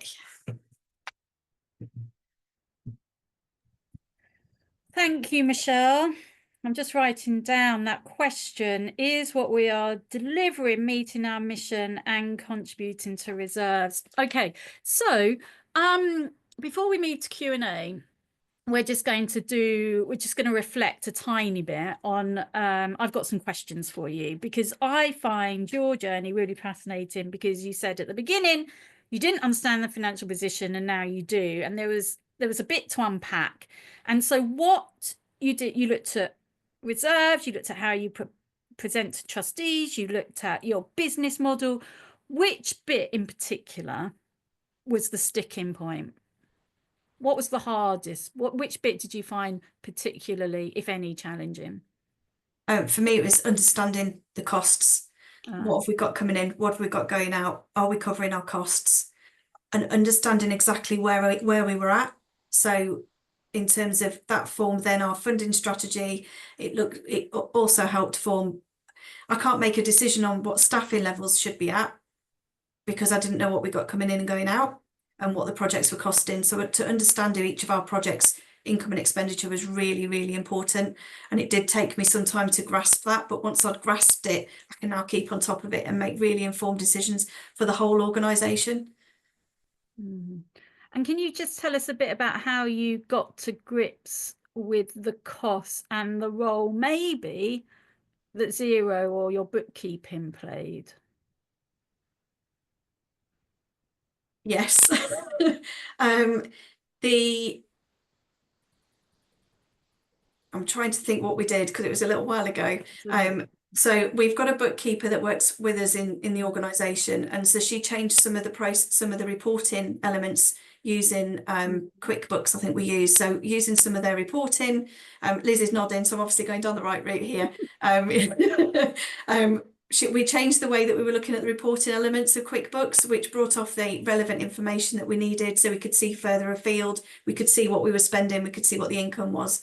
Thank you, Michelle. I'm just writing down that question: is what we are delivering meeting our mission and contributing to reserves? Okay, so before we move to Q&A, we're just going to reflect a tiny bit on I've got some questions for you, because I find your journey really fascinating, because you said at the beginning you didn't understand the financial position and now you do, and there was a bit to unpack. And so what you did, you looked at reserves, you looked at how you present to trustees, you looked at your business model. Which bit in particular was the sticking point? what was the hardest? Which bit did you find particularly, if any, challenging? For me, it was understanding the costs. What have we got coming in? What have we got going out? Are we covering our costs? And understanding exactly where we were at. So in terms of that form, then our funding strategy, it also helped form. I can't make a decision on what staffing levels should be at because I didn't know what we got coming in and going out and what the projects were costing. So to understand each of our projects' income and expenditure was really, really important. And it did take me some time to grasp that. But once I'd grasped it, I can now keep on top of it and make really informed decisions for the whole organisation. And can you just tell us a bit about how you got to grips with the costs and the role maybe that Xero or your bookkeeping played? Yes. I'm trying to think what we did because it was a little while ago. So we've got a bookkeeper that works with us in the organisation, and so she changed some of the reporting elements using QuickBooks. I think we use using some of their reporting. Liz is nodding, so I'm obviously going down the right route here. We changed the way that we were looking at the reporting elements of QuickBooks, which brought off the relevant information that we needed, so we could see further afield. We could see what we were spending. We could see what the income was.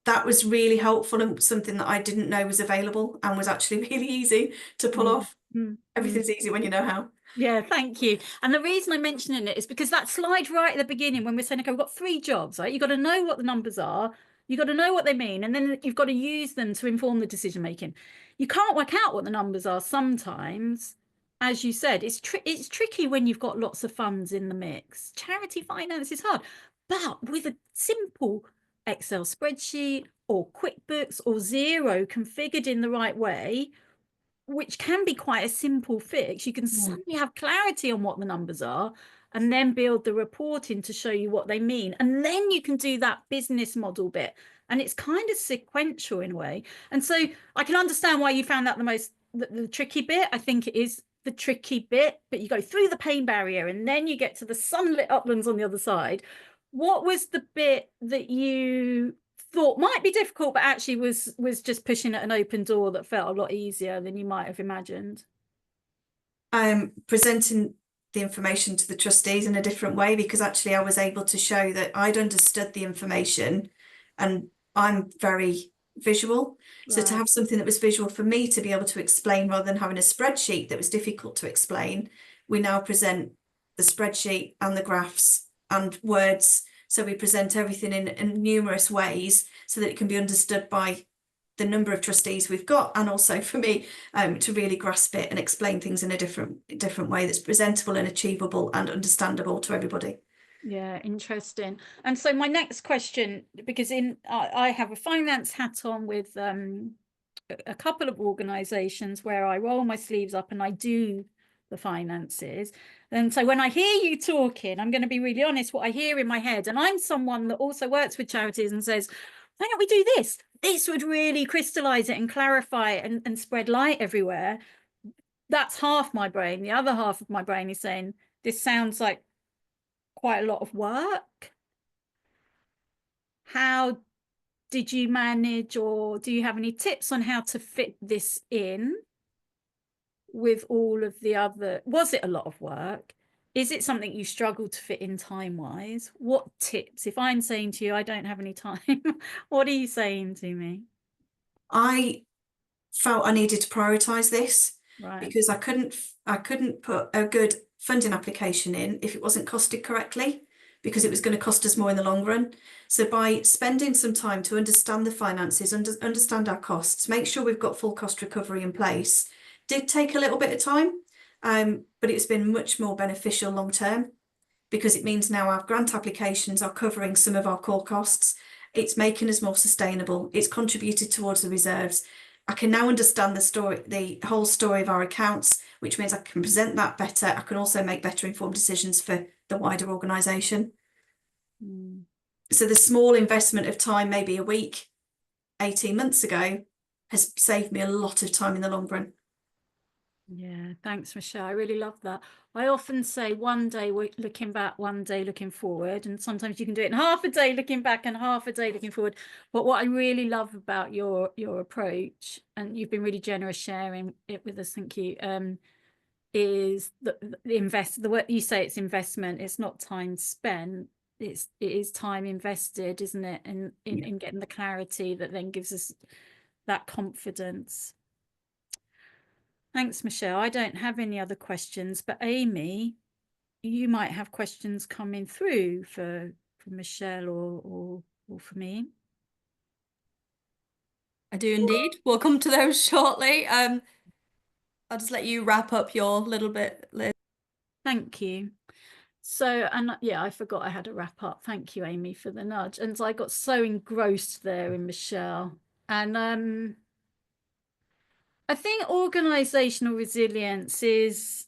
That was really helpful and something that I didn't know was available and was actually really easy to pull off. Everything's easy when you know how. Yeah, thank you. And the reason I'm mentioning it is because that slide right at the beginning when we're saying, okay, we've got 3 jobs, right? You've got to know what the numbers are, you've got to know what they mean, and then you've got to use them to inform the decision making. You can't work out what the numbers are sometimes. As you said, it's tricky when you've got lots of funds in the mix. Charity finance is hard, but with a simple Excel spreadsheet or QuickBooks or Xero configured in the right way, which can be quite a simple fix, you can suddenly have clarity on what the numbers are and then build the reporting to show you what they mean. And then you can do that business model bit. And it's kind of sequential in a way. And so I can understand why you found that the tricky bit. I think it is the tricky bit, but you go through the pain barrier and then you get to the sunlit uplands on the other side. What was the bit that you thought might be difficult, but actually was just pushing at an open door that felt a lot easier than you might have imagined? Presenting the information to the trustees in a different way, because actually I was able to show that I'd understood the information, and I'm very visual. So to have something that was visual for me to be able to explain rather than having a spreadsheet that was difficult to explain, we now present the spreadsheet and the graphs and words. So we present everything in numerous ways so that it can be understood by the number of trustees we've got, and also for me to really grasp it and explain things in a different way that's presentable and achievable and understandable to everybody. Yeah, interesting. And so my next question, because I have a finance hat on with a couple of organisations where I roll my sleeves up and I do the finances. And so when I hear you talking, I'm going to be really honest, what I hear in my head, and I'm someone that also works with charities and says, why don't we do this? This would really crystallise it and clarify it and spread light everywhere. That's half my brain. The other half of my brain is saying, this sounds like quite a lot of work. How did you manage, or do you have any tips on how to fit this in with all of the other? Was it a lot of work? Is it something you struggle to fit in time-wise? What tips? If I'm saying to you, I don't have any time, what are you saying to me? I felt I needed to prioritise this, because I couldn't put a good funding application in if it wasn't costed correctly, because it was going to cost us more in the long run. So by spending some time to understand the finances, understand our costs, make sure we've got full cost recovery in place, did take a little bit of time, but it's been much more beneficial long term, because it means now our grant applications are covering some of our core costs. It's making us more sustainable. It's contributed towards the reserves. I can now understand the whole story of our accounts, which means I can present that better. I can also make better informed decisions for the wider organisation. So the small investment of time, maybe a week, 18 months ago, has saved me a lot of time in the long run. Yeah, thanks, Michelle. I really love that. I often say one day we're looking back, one day looking forward, and sometimes you can do it in half a day looking back and half a day looking forward. But what I really love about your approach, and you've been really generous sharing it with us, thank you, is the word you say, it's investment. It's not time spent. It is time invested, isn't it? In getting the clarity that then gives us that confidence. Thanks, Michelle. I don't have any other questions, but Amy, you might have questions coming through for Michelle or for me. I do indeed. We'll come to those shortly. I'll just let you wrap up your little bit, Liz. Thank you. So, and yeah, I forgot I had a wrap up. Thank you, Amy, for the nudge. And so I got so engrossed there in Michelle. And I think organizational resilience is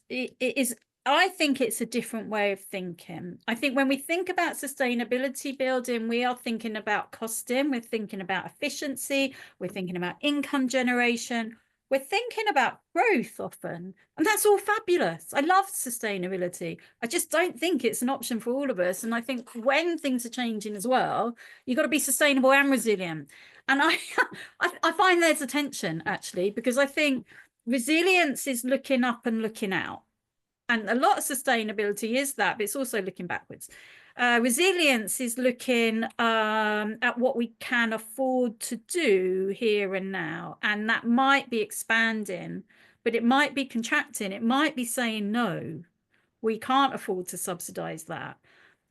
I think it's a different way of thinking. I think when we think about sustainability building, we are thinking about costing, we're thinking about efficiency, we're thinking about income generation, we're thinking about growth often, and that's all fabulous. I love sustainability. I just don't think it's an option for all of us. And I think when things are changing as well, you've got to be sustainable and resilient. And I find there's a tension, actually, because I think resilience is looking up and looking out. And a lot of sustainability is that, but it's also looking backwards. Resilience is looking at what we can afford to do here and now. And that might be expanding, but it might be contracting. It might be saying, no, we can't afford to subsidize that.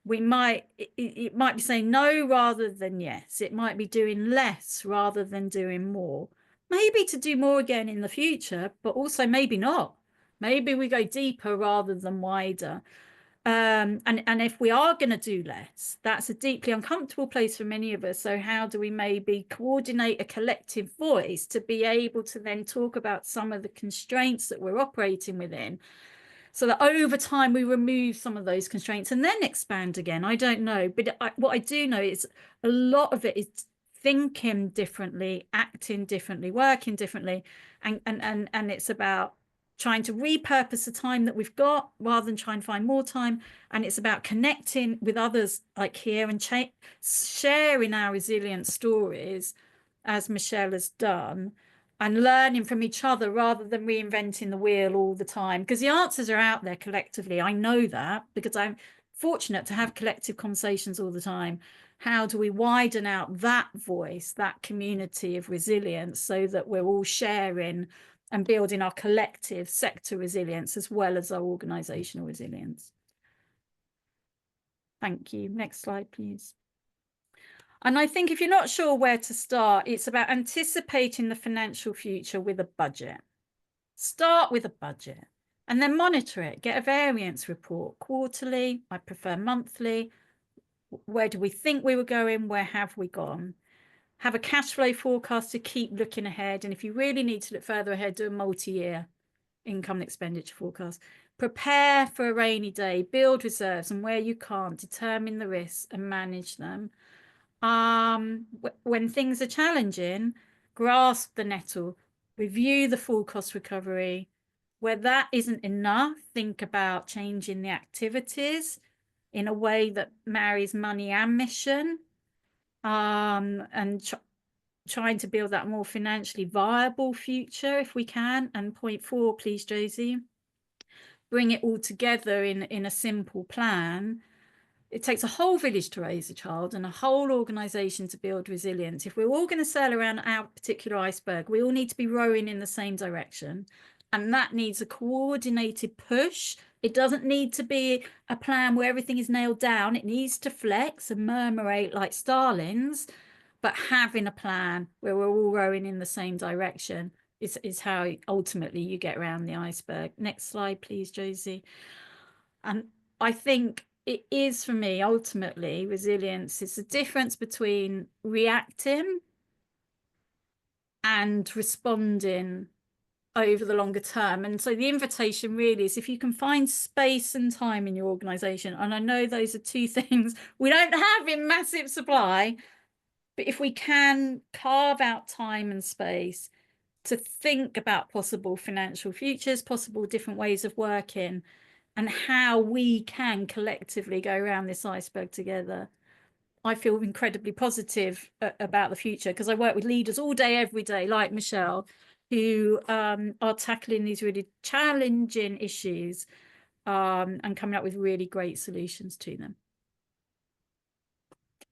We might, it might be saying no rather than yes. It might be doing less rather than doing more. Maybe to do more again in the future, but also maybe not. Maybe we go deeper rather than wider. And if we are going to do less, that's a deeply uncomfortable place for many of us. So how do we maybe coordinate a collective voice to be able to then talk about some of the constraints that we're operating within, so that over time we remove some of those constraints and then expand again? I don't know, but what I do know is a lot of it is thinking differently, acting differently, working differently, and it's about trying to repurpose the time that we've got rather than try and find more time. And it's about connecting with others like here and sharing our resilient stories, as Michelle has done, and learning from each other rather than reinventing the wheel all the time, because the answers are out there collectively. I know that because I'm fortunate to have collective conversations all the time. How do we widen out that voice, that community of resilience, so that we're all sharing and building our collective sector resilience as well as our organizational resilience? Thank you. Next slide, please. And I think if you're not sure where to start, it's about anticipating the financial future with a budget. Start with a budget and then monitor it. Get a variance report quarterly. I prefer monthly. Where do we think we were going? Where have we gone? Have a cash flow forecast to keep looking ahead. And if you really need to look further ahead, do a multi-year income and expenditure forecast. Prepare for a rainy day, build reserves, and where you can't, determine the risks and manage them. When things are challenging, grasp the nettle, review the full cost recovery. Where that isn't enough, think about changing the activities in a way that marries money and mission, and trying to build that more financially viable future if we can. And point 4, please, Josie, bring it all together in a simple plan. It takes a whole village to raise a child and a whole organisation to build resilience. If we're all going to sail around our particular iceberg, we all need to be rowing in the same direction. And that needs a coordinated push. It doesn't need to be a plan where everything is nailed down. It needs to flex and murmurate like starlings, but having a plan where we're all rowing in the same direction is how ultimately you get around the iceberg. Next slide, please, Josie. And I think it is, for me, ultimately, resilience is the difference between reacting and responding over the longer term. And so the invitation really is, if you can find space and time in your organization, and I know those are two things we don't have in massive supply, but if we can carve out time and space, to think about possible financial futures, possible different ways of working, and how we can collectively go around this iceberg together. I feel incredibly positive about the future, because I work with leaders all day, every day, like Michelle, who are tackling these really challenging issues and coming up with really great solutions to them.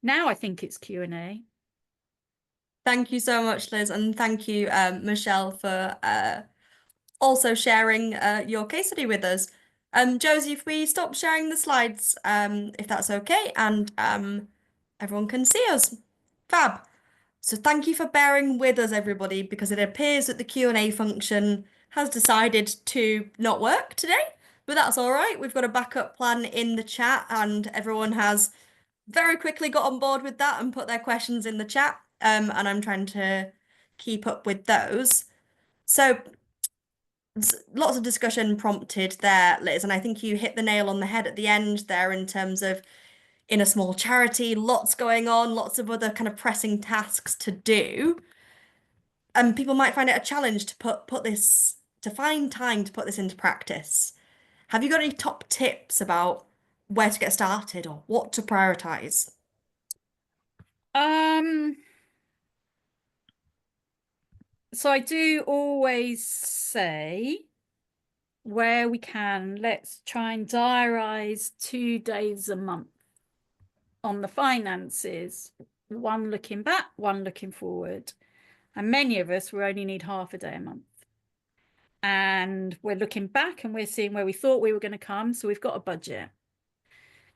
Now I think it's Q&A. Thank you so much, Liz, and thank you, Michelle, for also sharing your case study with us. Josie, if we stop sharing the slides, if that's okay, and everyone can see us. Fab. So thank you for bearing with us, everybody, because it appears that the Q&A function has decided to not work today, but that's all right. We've got a backup plan in the chat, and everyone has very quickly got on board with that and put their questions in the chat, and I'm trying to keep up with those. So lots of discussion prompted there, Liz, and I think you hit the nail on the head at the end there in terms of in a small charity, lots going on, lots of other kind of pressing tasks to do. And people might find it a challenge to put this, to find time to put this into practice. Have you got any top tips about where to get started or what to prioritize? So I do always say, where we can, let's try and diarise 2 days a month on the finances, one looking back, one looking forward. And many of us will only need half a day a month. And we're looking back and we're seeing where we thought we were going to come. So we've got a budget.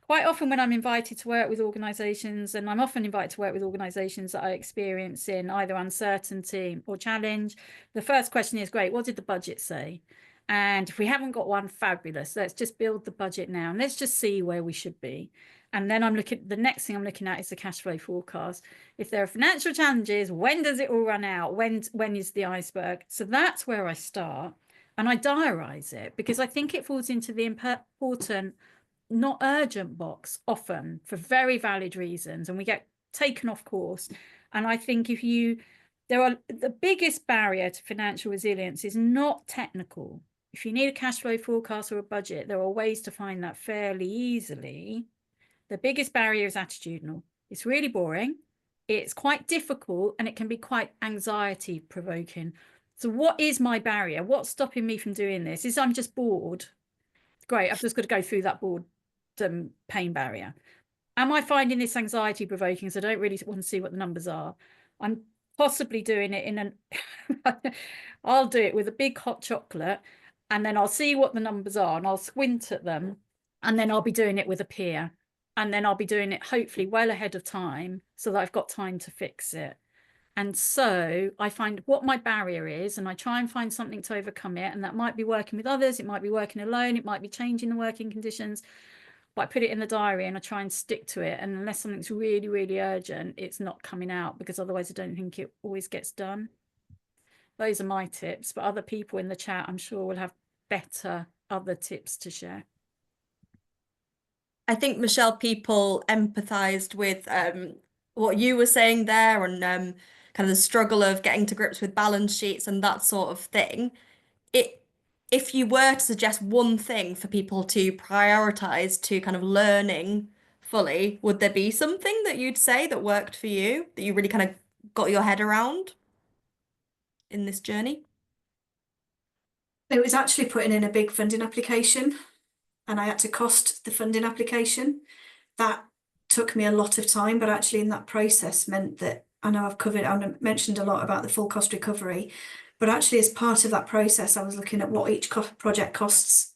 Quite often when I'm invited to work with organisations, and I'm often invited to work with organisations that are experiencing either uncertainty or challenge, the first question is, great, what did the budget say? And if we haven't got one, fabulous. Let's just build the budget now and let's just see where we should be. And then the next thing I'm looking at is the cash flow forecast. If there are financial challenges, when does it all run out? When is the iceberg? So that's where I start. And I diarise it because I think it falls into the important, not urgent box often for very valid reasons, and we get taken off course. And I think the biggest barrier to financial resilience is not technical. If you need a cash flow forecast or a budget, there are ways to find that fairly easily. The biggest barrier is attitudinal. It's really boring, it's quite difficult, and it can be quite anxiety provoking. So what is my barrier? What's stopping me from doing this? Is I'm just bored. Great, I've just got to go through that bored pain barrier. Am I finding this anxiety provoking? So I don't really want to see what the numbers are. I'm possibly doing it in I'll do it with a big hot chocolate, and then I'll see what the numbers are and I'll squint at them, and then I'll be doing it with a peer, and then I'll be doing it hopefully well ahead of time so that I've got time to fix it. And so I find what my barrier is, and I try and find something to overcome it. And that might be working with others, it might be working alone, it might be changing the working conditions. But I put it in the diary and I try and stick to it. And unless something's really, really urgent, it's not coming out, because otherwise I don't think it always gets done. Those are my tips, but other people in the chat, I'm sure, will have better other tips to share. I think, Michelle, people empathized with what you were saying there, and kind of the struggle of getting to grips with balance sheets and that sort of thing. If you were to suggest one thing for people to prioritize to kind of learning fully, would there be something that you'd say that worked for you, that you really kind of got your head around in this journey? It was actually putting in a big funding application, and I had to cost the funding application. That took me a lot of time, but actually in that process meant that I mentioned a lot about the full cost recovery, but actually as part of that process, I was looking at what each project costs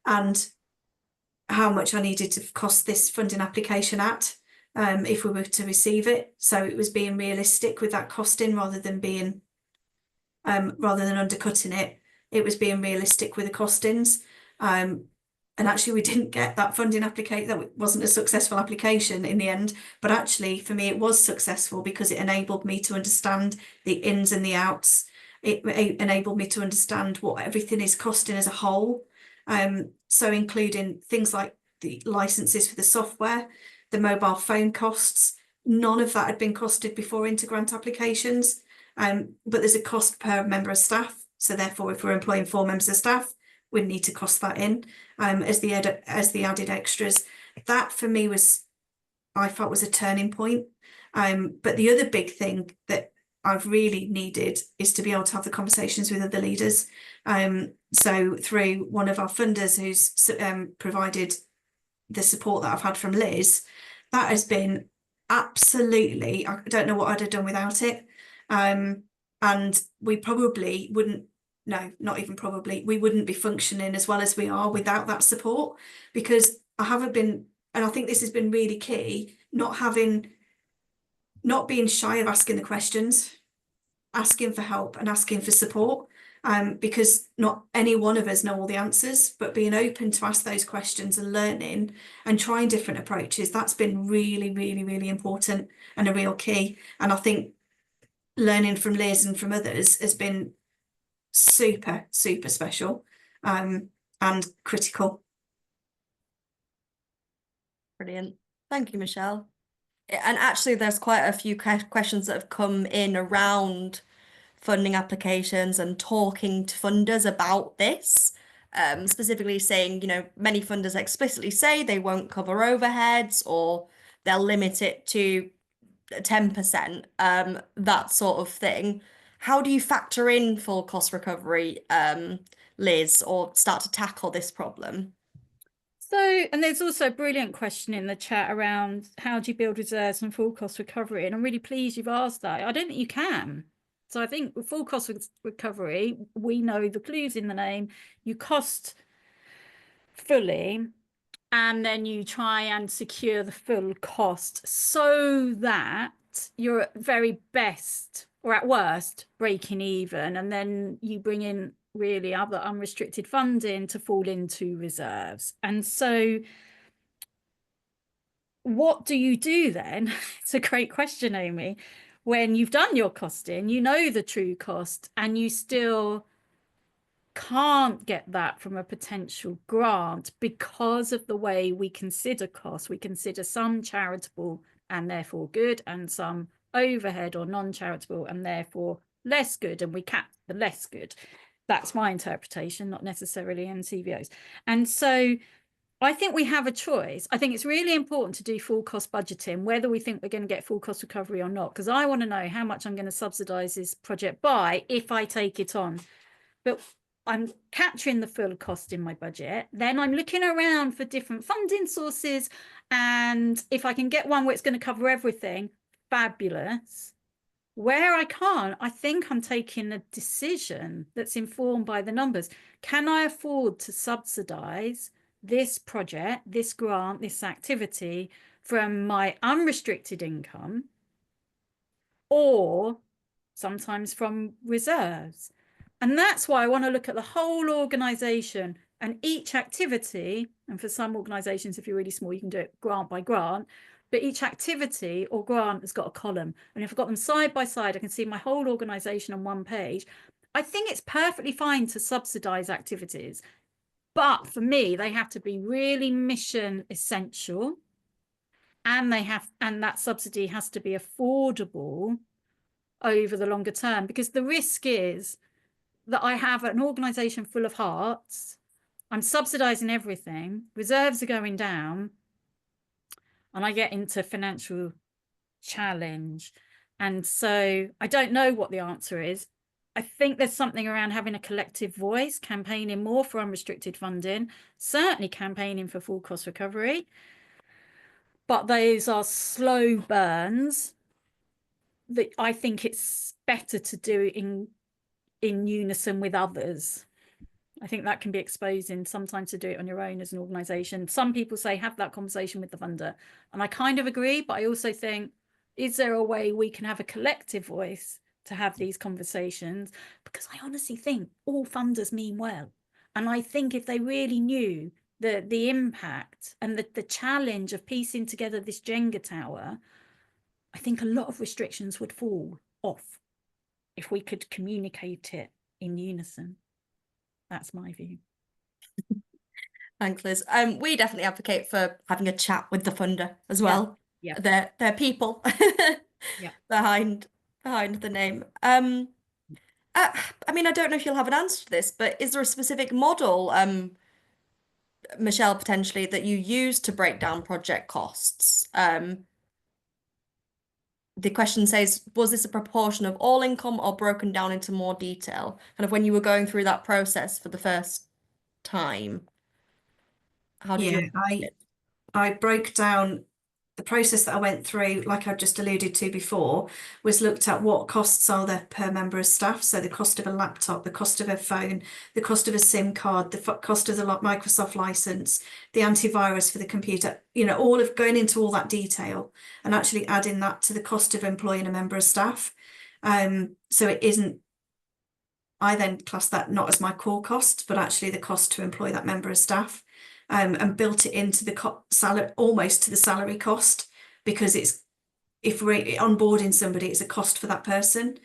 and how much I needed to cost this funding application at if we were to receive it. So it was being realistic with that costing rather than undercutting it. It was being realistic with the costings. And actually we didn't get that funding application. That wasn't a successful application in the end, but actually for me it was successful because it enabled me to understand the ins and the outs. It enabled me to understand what everything is costing as a whole. So including things like the licenses for the software, the mobile phone costs. None of that had been costed before into grant applications. But there's a cost per member of staff. So therefore, if we're employing 4 members of staff, we need to cost that in as the added extras. That for me I felt was a turning point. But the other big thing that I've really needed is to be able to have the conversations with other leaders. So through one of our funders who's provided the support that I've had from Liz, that has been absolutely, I don't know what I'd have done without it. And we probably wouldn't, no, not even probably, we wouldn't be functioning as well as we are without that support, because I haven't been, and I think this has been really key, not being shy of asking the questions, asking for help and asking for support. Because not any one of us know all the answers, but being open to ask those questions and learning and trying different approaches, that's been really, really, really important and a real key. And I think learning from Liz and from others has been super, super special and critical. Brilliant. Thank you, Michelle. And actually, there's quite a few questions that have come in around funding applications and talking to funders about this, specifically saying, many funders explicitly say they won't cover overheads or they'll limit it to 10%, that sort of thing. How do you factor in full cost recovery, Liz, or start to tackle this problem? So, and there's also a brilliant question in the chat around how do you build reserves and full cost recovery? And I'm really pleased you've asked that. I don't think you can. So I think with full cost recovery, we know the clues in the name. You cost fully, and then you try and secure the full cost so that you're at very best or at worst breaking even, and then you bring in really other unrestricted funding to fall into reserves. And so what do you do then? It's a great question, Amy. When you've done your costing, you know the true cost, and you still can't get that from a potential grant because of the way we consider costs. We consider some charitable and therefore good, and some overhead or non-charitable and therefore less good, and we cap the less good. That's my interpretation, not necessarily NCVO's. And so I think we have a choice. I think it's really important to do full cost budgeting, whether we think we're going to get full cost recovery or not, because I want to know how much I'm going to subsidise this project by if I take it on. But I'm capturing the full cost in my budget. Then I'm looking around for different funding sources. And if I can get one where it's going to cover everything, fabulous. Where I can't, I think I'm taking a decision that's informed by the numbers. Can I afford to subsidise this project, this grant, this activity from my unrestricted income, or sometimes from reserves? And that's why I want to look at the whole organisation and each activity. And for some organisations, if you're really small, you can do it grant by grant. But each activity or grant has got a column. And if I've got them side by side, I can see my whole organisation on one page. I think it's perfectly fine to subsidise activities. But for me, they have to be really mission essential. And that subsidy has to be affordable over the longer term, because the risk is that I have an organisation full of hearts, I'm subsidising everything, reserves are going down, and I get into financial challenge. And so I don't know what the answer is. I think there's something around having a collective voice, campaigning more for unrestricted funding, certainly campaigning for full cost recovery. But those are slow burns that I think it's better to do in unison with others. I think that can be exposing sometimes to do it on your own as an organisation. Some people say have that conversation with the funder, and I kind of agree, but I also think, is there a way we can have a collective voice to have these conversations? Because I honestly think all funders mean well, and I think if they really knew the impact and the challenge of piecing together this Jenga tower, I think a lot of restrictions would fall off if we could communicate it in unison. That's my view. Thanks, Liz. We definitely advocate for having a chat with the funder as well. Yeah. They're people Yeah. behind behind the name. I mean, I don't know if you'll have an answer to this, but is there a specific model, Michelle, potentially that you use to break down project costs? The question says, was this a proportion of all income or broken down into more detail? Kind of when you were going through that process for the first time, how did you Yeah, approach it? I broke down the process that I went through, like I've just alluded to before, was looked at what costs are there per member of staff. So the cost of a laptop, the cost of a phone, the cost of a SIM card, the cost of the Microsoft license, the antivirus for the computer, all of going into all that detail and actually adding that to the cost of employing a member of staff. So it isn't, I then class that not as my core cost, but actually the cost to employ that member of staff. And built it into the salary, almost to the salary cost, because if we're onboarding somebody, it's a cost for that person.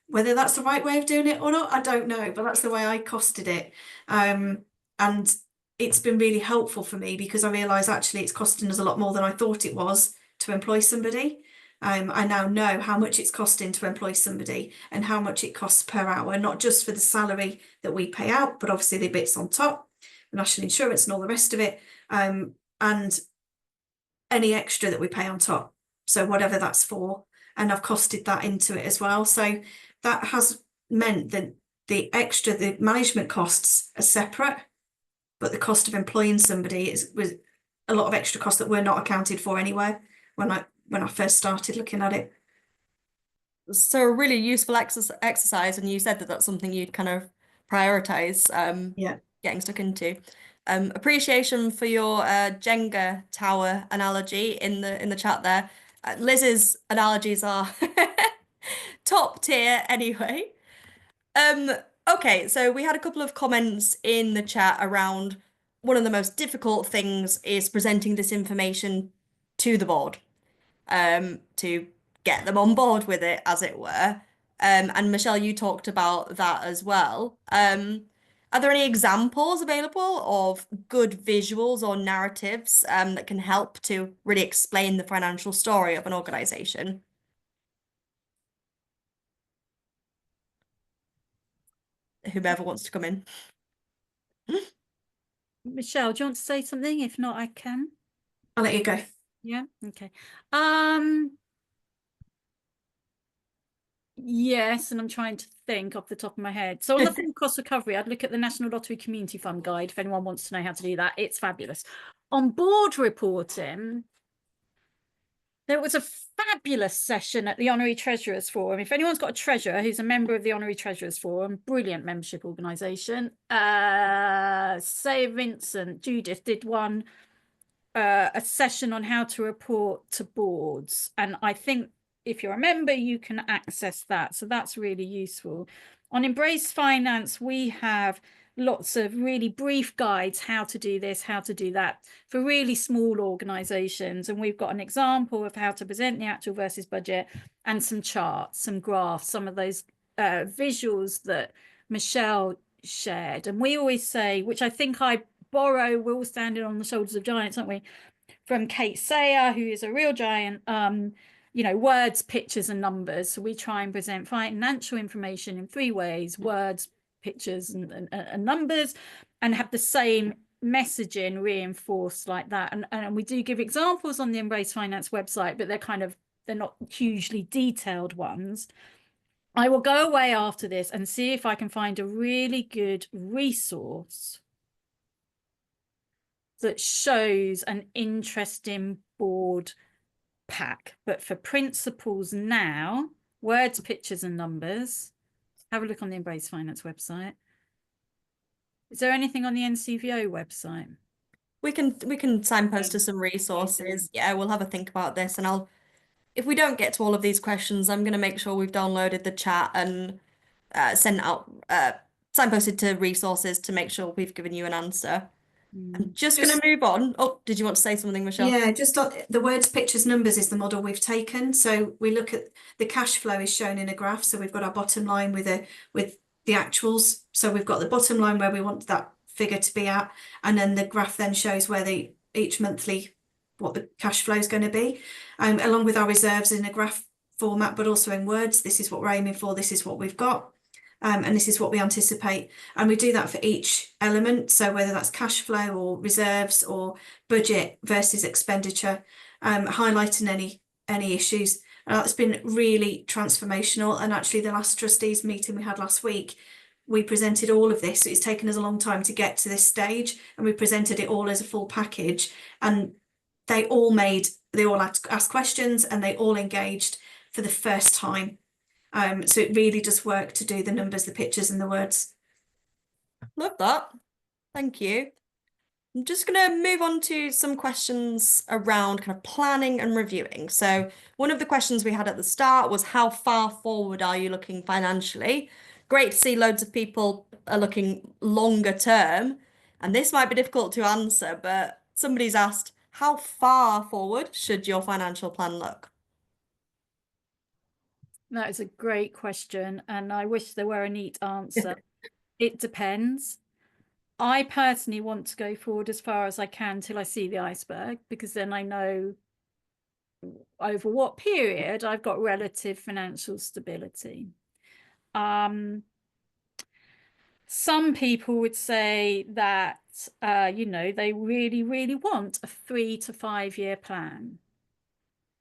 Whether that's the right way of doing it or not, I don't know, but that's the way I costed it. And it's been really helpful for me because I realise actually it's costing us a lot more than I thought it was to employ somebody. I now know how much it's costing to employ somebody and how much it costs per hour, not just for the salary that we pay out, but obviously the bits on top, national insurance and all the rest of it, and any extra that we pay on top. So whatever that's for, and I've costed that into it as well. So that has meant that the management costs are separate, but the cost of employing somebody was a lot of extra costs that were not accounted for anywhere when I first started looking at it. So a really useful exercise, and you said that that's something you'd kind of prioritize Yeah. getting stuck into. Appreciation for your Jenga tower analogy in the chat there. Liz's analogies are top tier anyway. Okay, so we had a couple of comments in the chat around one of the most difficult things is presenting this information to the board, to get them on board with it, as it were. And Michelle, you talked about that as well. Are there any examples available of good visuals or narratives that can help to really explain the financial story of an organization? Whomever wants to come in. Michelle, do you want to say something? If not, I can. I'll let you go. Yeah, okay. Yes, and I'm trying to think off the top of my head. So on the full cost recovery, I'd look at the National Lottery Community Fund guide if anyone wants to know how to do that. It's fabulous. On board reporting, there was a fabulous session at the Honorary Treasurers Forum. If anyone's got a treasurer who's a member of the Honorary Treasurers Forum, brilliant membership organisation. St Vincent, Judith did one, a session on how to report to boards. And I think if you're a member, you can access that. So that's really useful. On Embrace Finance, we have lots of really brief guides, how to do this, how to do that for really small organizations. And we've got an example of how to present the actual versus budget and some charts, some graphs, some of those visuals that Michelle shared. And we always say, which I think I borrow, we're all standing on the shoulders of giants, aren't we? From Kate Sayer, who is a real giant, words, pictures and numbers. So we try and present financial information in 3 ways: words, pictures and numbers, and have the same messaging reinforced like that. And we do give examples on the Embrace Finance website, but they're not hugely detailed ones. I will go away after this and see if I can find a really good resource that shows an interesting board pack, but for principles now, words, pictures and numbers. Have a look on the Embrace Finance website. Is there anything on the NCVO website? We can signpost to some resources. Yeah, we'll have a think about this, and if we don't get to all of these questions, I'm going to make sure we've downloaded the chat and sent out signposted to resources to make sure we've given you an answer. I'm just going to move on. Oh, did you want to say something, Michelle? Yeah, just the words, pictures, numbers is the model we've taken. So we look at the cash flow is shown in a graph. So we've got our bottom line with the actuals. So we've got the bottom line where we want that figure to be at, and then the graph then shows where each monthly what the cash flow is going to be, along with our reserves in a graph format, but also in words. This is what we're aiming for. This is what we've got. And this is what we anticipate. And we do that for each element. So whether that's cash flow or reserves or budget versus expenditure, highlighting any issues. It's been really transformational. And actually the last trustees meeting we had last week, we presented all of this. It's taken us a long time to get to this stage, and we presented it all as a full package. And they all asked questions, and they all engaged for the first time. So it really does work to do the numbers, the pictures, and the words. Love that. Thank you. I'm just going to move on to some questions around kind of planning and reviewing. So one of the questions we had at the start was, how far forward are you looking financially? Great to see loads of people are looking longer term, and this might be difficult to answer, but somebody's asked, how far forward should your financial plan look? That is a great question, and I wish there were a neat answer. It depends. I personally want to go forward as far as I can till I see the iceberg, because then I know over what period I've got relative financial stability. Some people would say that, you know, they really, really want a 3 to 5 year plan.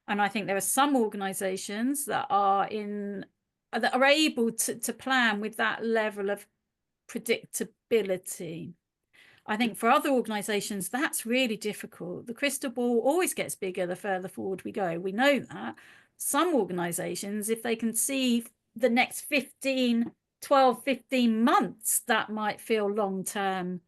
And I think there are some organizations that are able to plan with that level of predictability. I think for other organizations, that's really difficult. The crystal ball always gets bigger the further forward we go. We know that. Some organizations, if they can see the next 12, 15 months, that might feel long term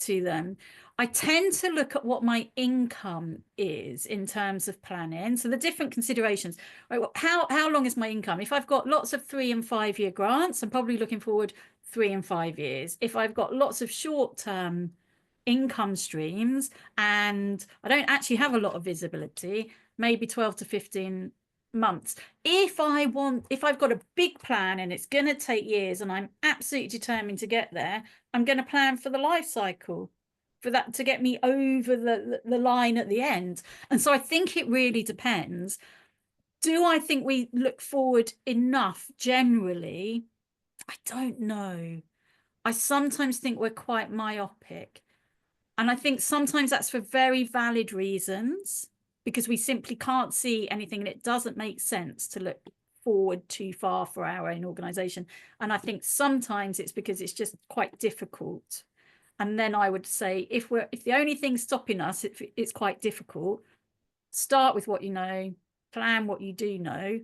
to them. I tend to look at what my income is in terms of planning. So the different considerations, right? How long is my income? If I've got lots of 3 and 5 year grants, I'm probably looking forward 3 and 5 years. If I've got lots of short-term income streams and I don't actually have a lot of visibility, maybe 12 to 15 months. If I've got a big plan and it's going to take years and I'm absolutely determined to get there, I'm going to plan for the life cycle, for that to get me over the line at the end. And so I think it really depends. Do I think we look forward enough generally? I don't know. I sometimes think we're quite myopic. And I think sometimes that's for very valid reasons, because we simply can't see anything and it doesn't make sense to look forward too far for our own organisation. And I think sometimes it's because it's just quite difficult. And then I would say, if the only thing stopping us, it's quite difficult, start with what you know, plan what you do know,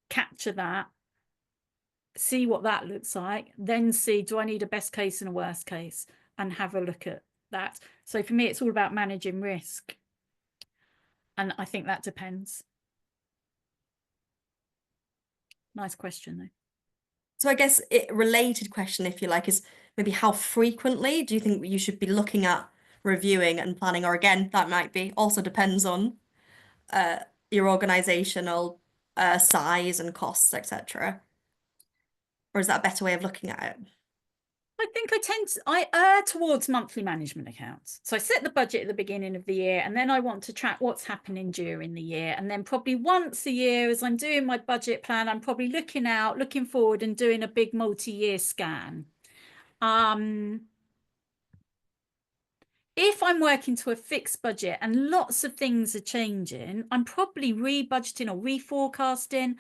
capture that, see what that looks like, then see, do I need a best case and a worst case, and have a look at that. So for me, it's all about managing risk. And I think that depends. Nice question, though. So I guess a related question, if you like, is maybe how frequently do you think you should be looking at reviewing and planning? Or again, that might be also depends on your organizational size and costs, etc. Or is that a better way of looking at it? I think I err towards monthly management accounts. So I set the budget at the beginning of the year, and then I want to track what's happening during the year. And then probably once a year, as I'm doing my budget plan, I'm probably looking forward and doing a big multi-year scan. If I'm working to a fixed budget and lots of things are changing, I'm probably rebudgeting or reforecasting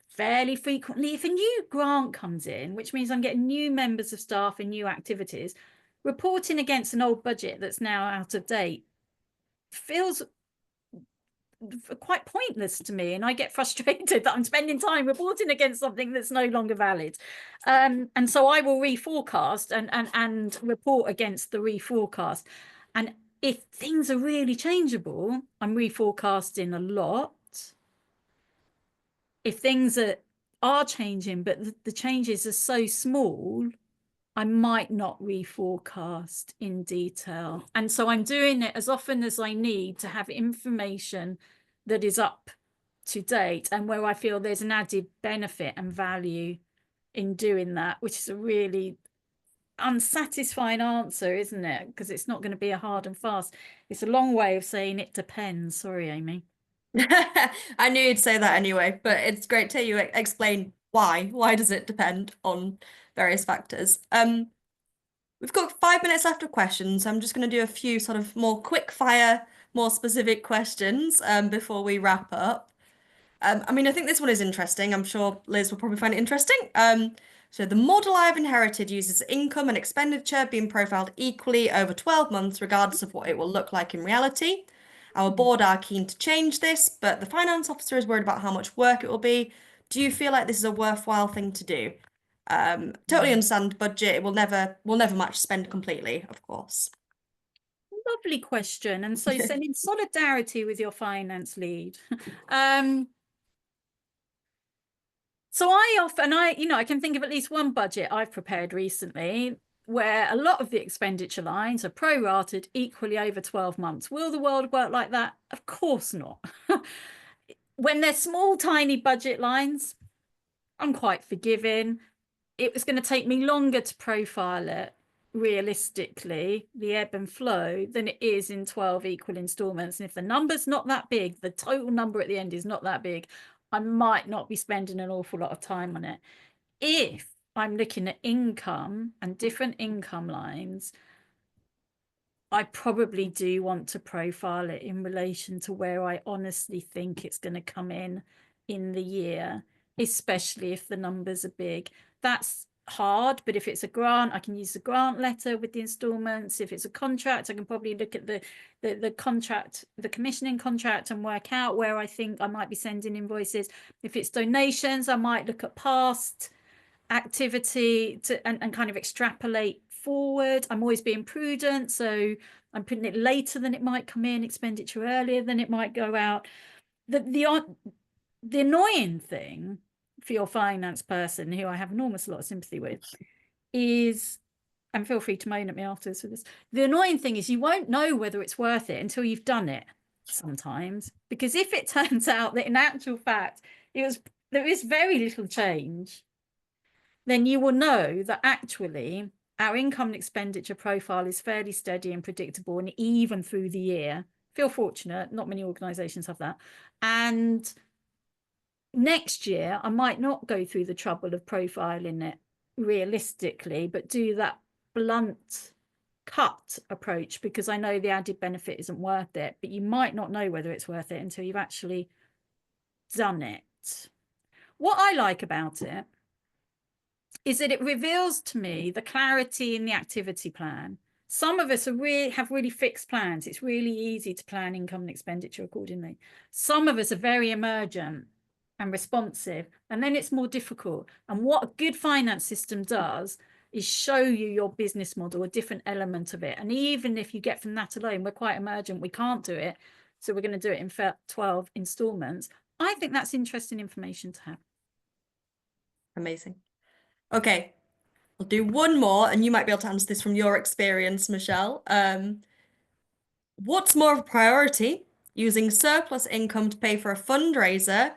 fairly frequently. If a new grant comes in, which means I'm getting new members of staff and new activities, reporting against an old budget that's now out of date feels quite pointless to me, and I get frustrated that I'm spending time reporting against something that's no longer valid. And so I will reforecast and report against the reforecast. And if things are really changeable, I'm reforecasting a lot. If things are changing, but the changes are so small, I might not reforecast in detail. And so I'm doing it as often as I need to have information that is up to date and where I feel there's an added benefit and value in doing that, which is a really unsatisfying answer, isn't it? Because it's not going to be a hard and fast. It's a long way of saying it depends. Sorry, Amy. I knew you'd say that anyway, but it's great to hear you explain why. Why does it depend on various factors? We've got 5 minutes left of questions, so I'm just going to do a few sort of more quick fire, more specific questions before we wrap up. I mean, I think this one is interesting. I'm sure Liz will probably find it interesting. So the model I've inherited uses income and expenditure being profiled equally over 12 months, regardless of what it will look like in reality. Our board are keen to change this, but the finance officer is worried about how much work it will be. Do you feel like this is a worthwhile thing to do? Totally understand budget. It will never match spend completely, of course. Lovely question. And so in solidarity with your finance lead. So I can think of at least one budget I've prepared recently where a lot of the expenditure lines are prorated equally over 12 months. Will the world work like that? Of course not. When they're small, tiny budget lines, I'm quite forgiving. It was going to take me longer to profile it realistically, the ebb and flow, than it is in 12 equal installments. And if the number's not that big, the total number at the end is not that big, I might not be spending an awful lot of time on it. If I'm looking at income and different income lines, I probably do want to profile it in relation to where I honestly think it's going to come in the year, especially if the numbers are big. That's hard, but if it's a grant, I can use the grant letter with the installments. If it's a contract, I can probably look at the contract, the commissioning contract, and work out where I think I might be sending invoices. If it's donations, I might look at past activity and kind of extrapolate forward. I'm always being prudent, so I'm putting it later than it might come in, expenditure earlier than it might go out. The annoying thing for your finance person, who I have enormous lot of sympathy with, is, and feel free to moan at me afterwards for this, the annoying thing is you won't know whether it's worth it until you've done it sometimes, because if it turns out that in actual fact there is very little change, then you will know that actually our income and expenditure profile is fairly steady and predictable, and even through the year. Feel fortunate, not many organisations have that. And next year, I might not go through the trouble of profiling it realistically, but do that blunt cut approach, because I know the added benefit isn't worth it. But you might not know whether it's worth it until you've actually done it. What I like about it is that it reveals to me the clarity in the activity plan. Some of us have really fixed plans. It's really easy to plan income and expenditure accordingly. Some of us are very emergent and responsive, and then it's more difficult. And what a good finance system does is show you your business model, a different element of it. And even if you get from that alone, we're quite emergent, we can't do it, so we're going to do it in 12 installments. I think that's interesting information to have. Amazing. Okay, I'll do one more, and you might be able to answer this from your experience, Michelle. What's more of a priority, using surplus income to pay for a fundraiser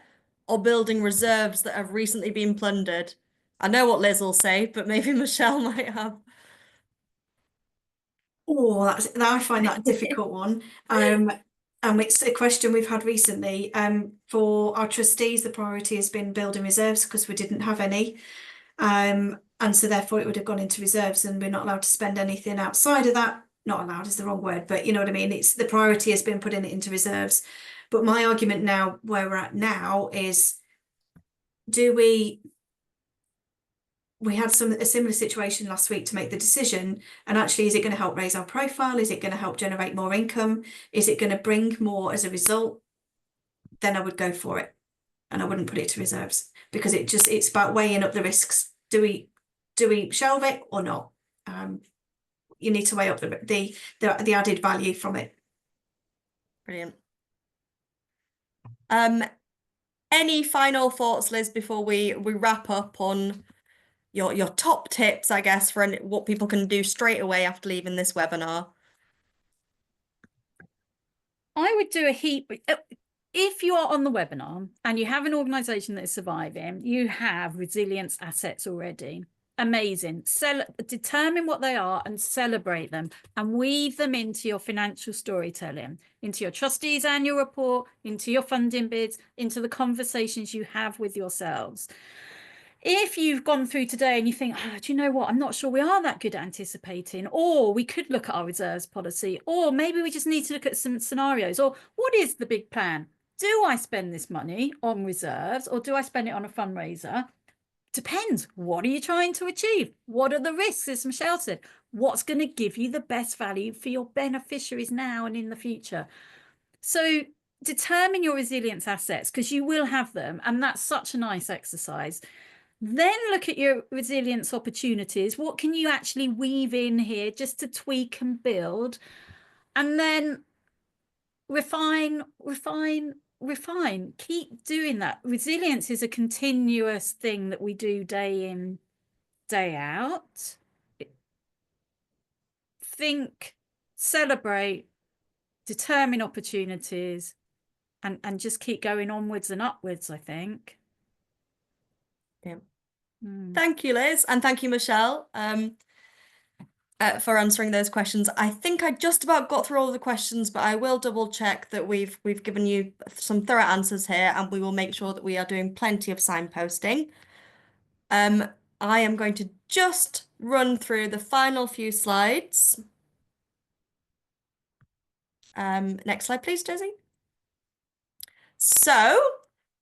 or building reserves that have recently been plundered? I know what Liz will say, but maybe Michelle might have. Oh, I find that a difficult one. It's a question we've had recently. For our trustees, the priority has been building reserves because we didn't have any. And so therefore it would have gone into reserves, and we're not allowed to spend anything outside of that. Not allowed is the wrong word, but you know what I mean? It's the priority has been putting it into reserves. But my argument now, where we're at now, is we had a similar situation last week to make the decision, and actually, is it going to help raise our profile? Is it going to help generate more income? Is it going to bring more as a result? Then I would go for it, and I wouldn't put it to reserves, because it's about weighing up the risks. Do we shelve it or not? You need to weigh up the added value from it. Brilliant. Any final thoughts, Liz, before we wrap up on your top tips, I guess, for what people can do straight away after leaving this webinar? I would do a heap. If you are on the webinar and you have an organisation that is surviving, you have resilience assets already. amazing. Determine what they are and celebrate them and weave them into your financial storytelling, into your trustees annual report, into your funding bids, into the conversations you have with yourselves. If you've gone through today and you think, oh, do you know what? I'm not sure we are that good at anticipating, or we could look at our reserves policy, or maybe we just need to look at some scenarios, or what is the big plan? Do I spend this money on reserves or do I spend it on a fundraiser? Depends. What are you trying to achieve? What are the risks, as Michelle said? What's going to give you the best value for your beneficiaries now and in the future? So determine your resilience assets, because you will have them, and that's such a nice exercise. Then look at your resilience opportunities. What can you actually weave in here just to tweak and build? And then refine. Keep doing that. Resilience is a continuous thing that we do day in, day out. Think, celebrate, determine opportunities, and just keep going onwards and upwards, I think. Yeah. Thank you, Liz, and thank you, Michelle, for answering those questions. I think I just about got through all the questions, but I will double check that we've given you some thorough answers here, and we will make sure that we are doing plenty of signposting. I am going to just run through the final few slides. Next slide, please, Josie. So,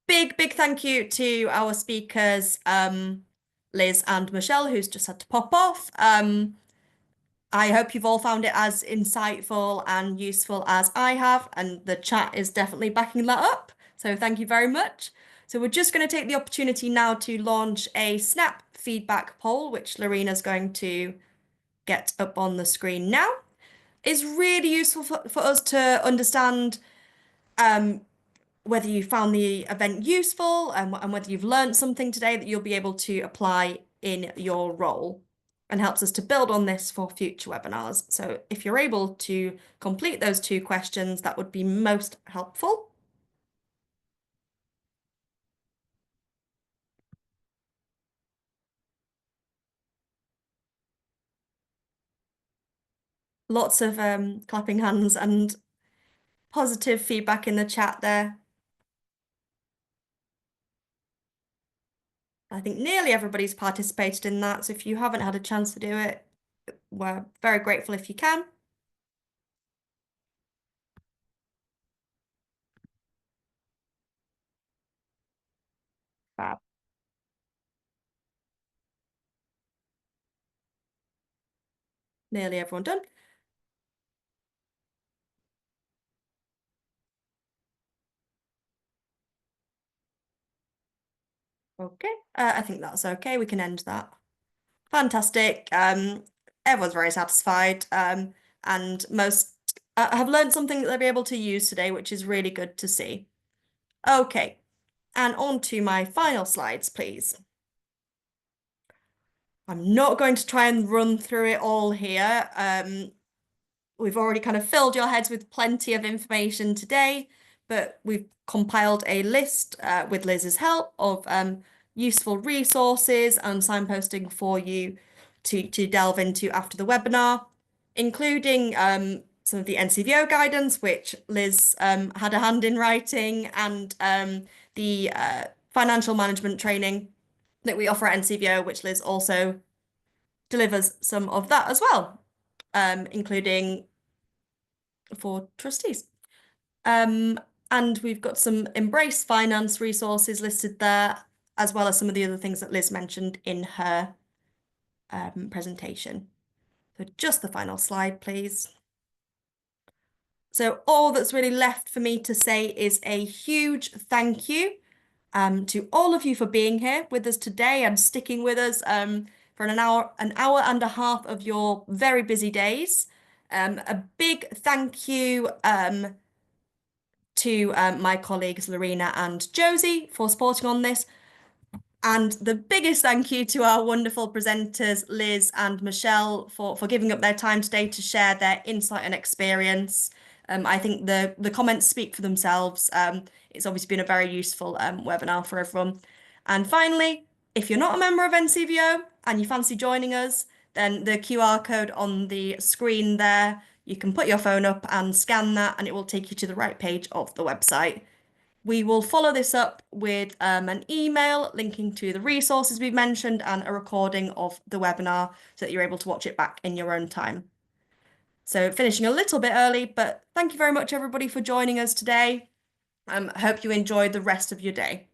big thank you to our speakers, Liz and Michelle, who's just had to pop off. I hope you've all found it as insightful and useful as I have, and the chat is definitely backing that up. So thank you very much. So we're just going to take the opportunity now to launch a Snap feedback poll, which Lorena's going to get up on the screen now. It's really useful for us to understand whether you found the event useful and whether you've learned something today that you'll be able to apply in your role, and helps us to build on this for future webinars. So if you're able to complete those 2 questions, that would be most helpful. Lots of clapping hands and positive feedback in the chat there. I think nearly everybody's participated in that, so if you haven't had a chance to do it, we're very grateful if you can. Fab. Nearly everyone done. Okay, I think that's okay. We can end that. Fantastic. Everyone's very satisfied, and most have learned something that they'll be able to use today, which is really good to see. Okay, and on to my final slides, please. I'm not going to try and run through it all here. We've already kind of filled your heads with plenty of information today, but we've compiled a list with Liz's help of useful resources and signposting for you to delve into after the webinar, including some of the NCVO guidance, which Liz had a hand in writing, and the financial management training that we offer at NCVO, which Liz also delivers some of that as well, including for trustees. And we've got some Embrace Finance resources listed there, as well as some of the other things that Liz mentioned in her presentation. So just the final slide, please. So all that's really left for me to say is a huge thank you to all of you for being here with us today and sticking with us for an hour and a half of your very busy days. A big thank you to my colleagues Lorena and Josie for supporting on this. And the biggest thank you to our wonderful presenters, Liz and Michelle, for giving up their time today to share their insight and experience. I think the comments speak for themselves. It's obviously been a very useful webinar for everyone. And finally, if you're not a member of NCVO, and you fancy joining us, then the QR code on the screen there, you can put your phone up and scan that, and it will take you to the right page of the website. We will follow this up with an email linking to the resources we've mentioned and a recording of the webinar so that you're able to watch it back in your own time. So finishing a little bit early, but thank you very much everybody for joining us today. I hope you enjoy the rest of your day.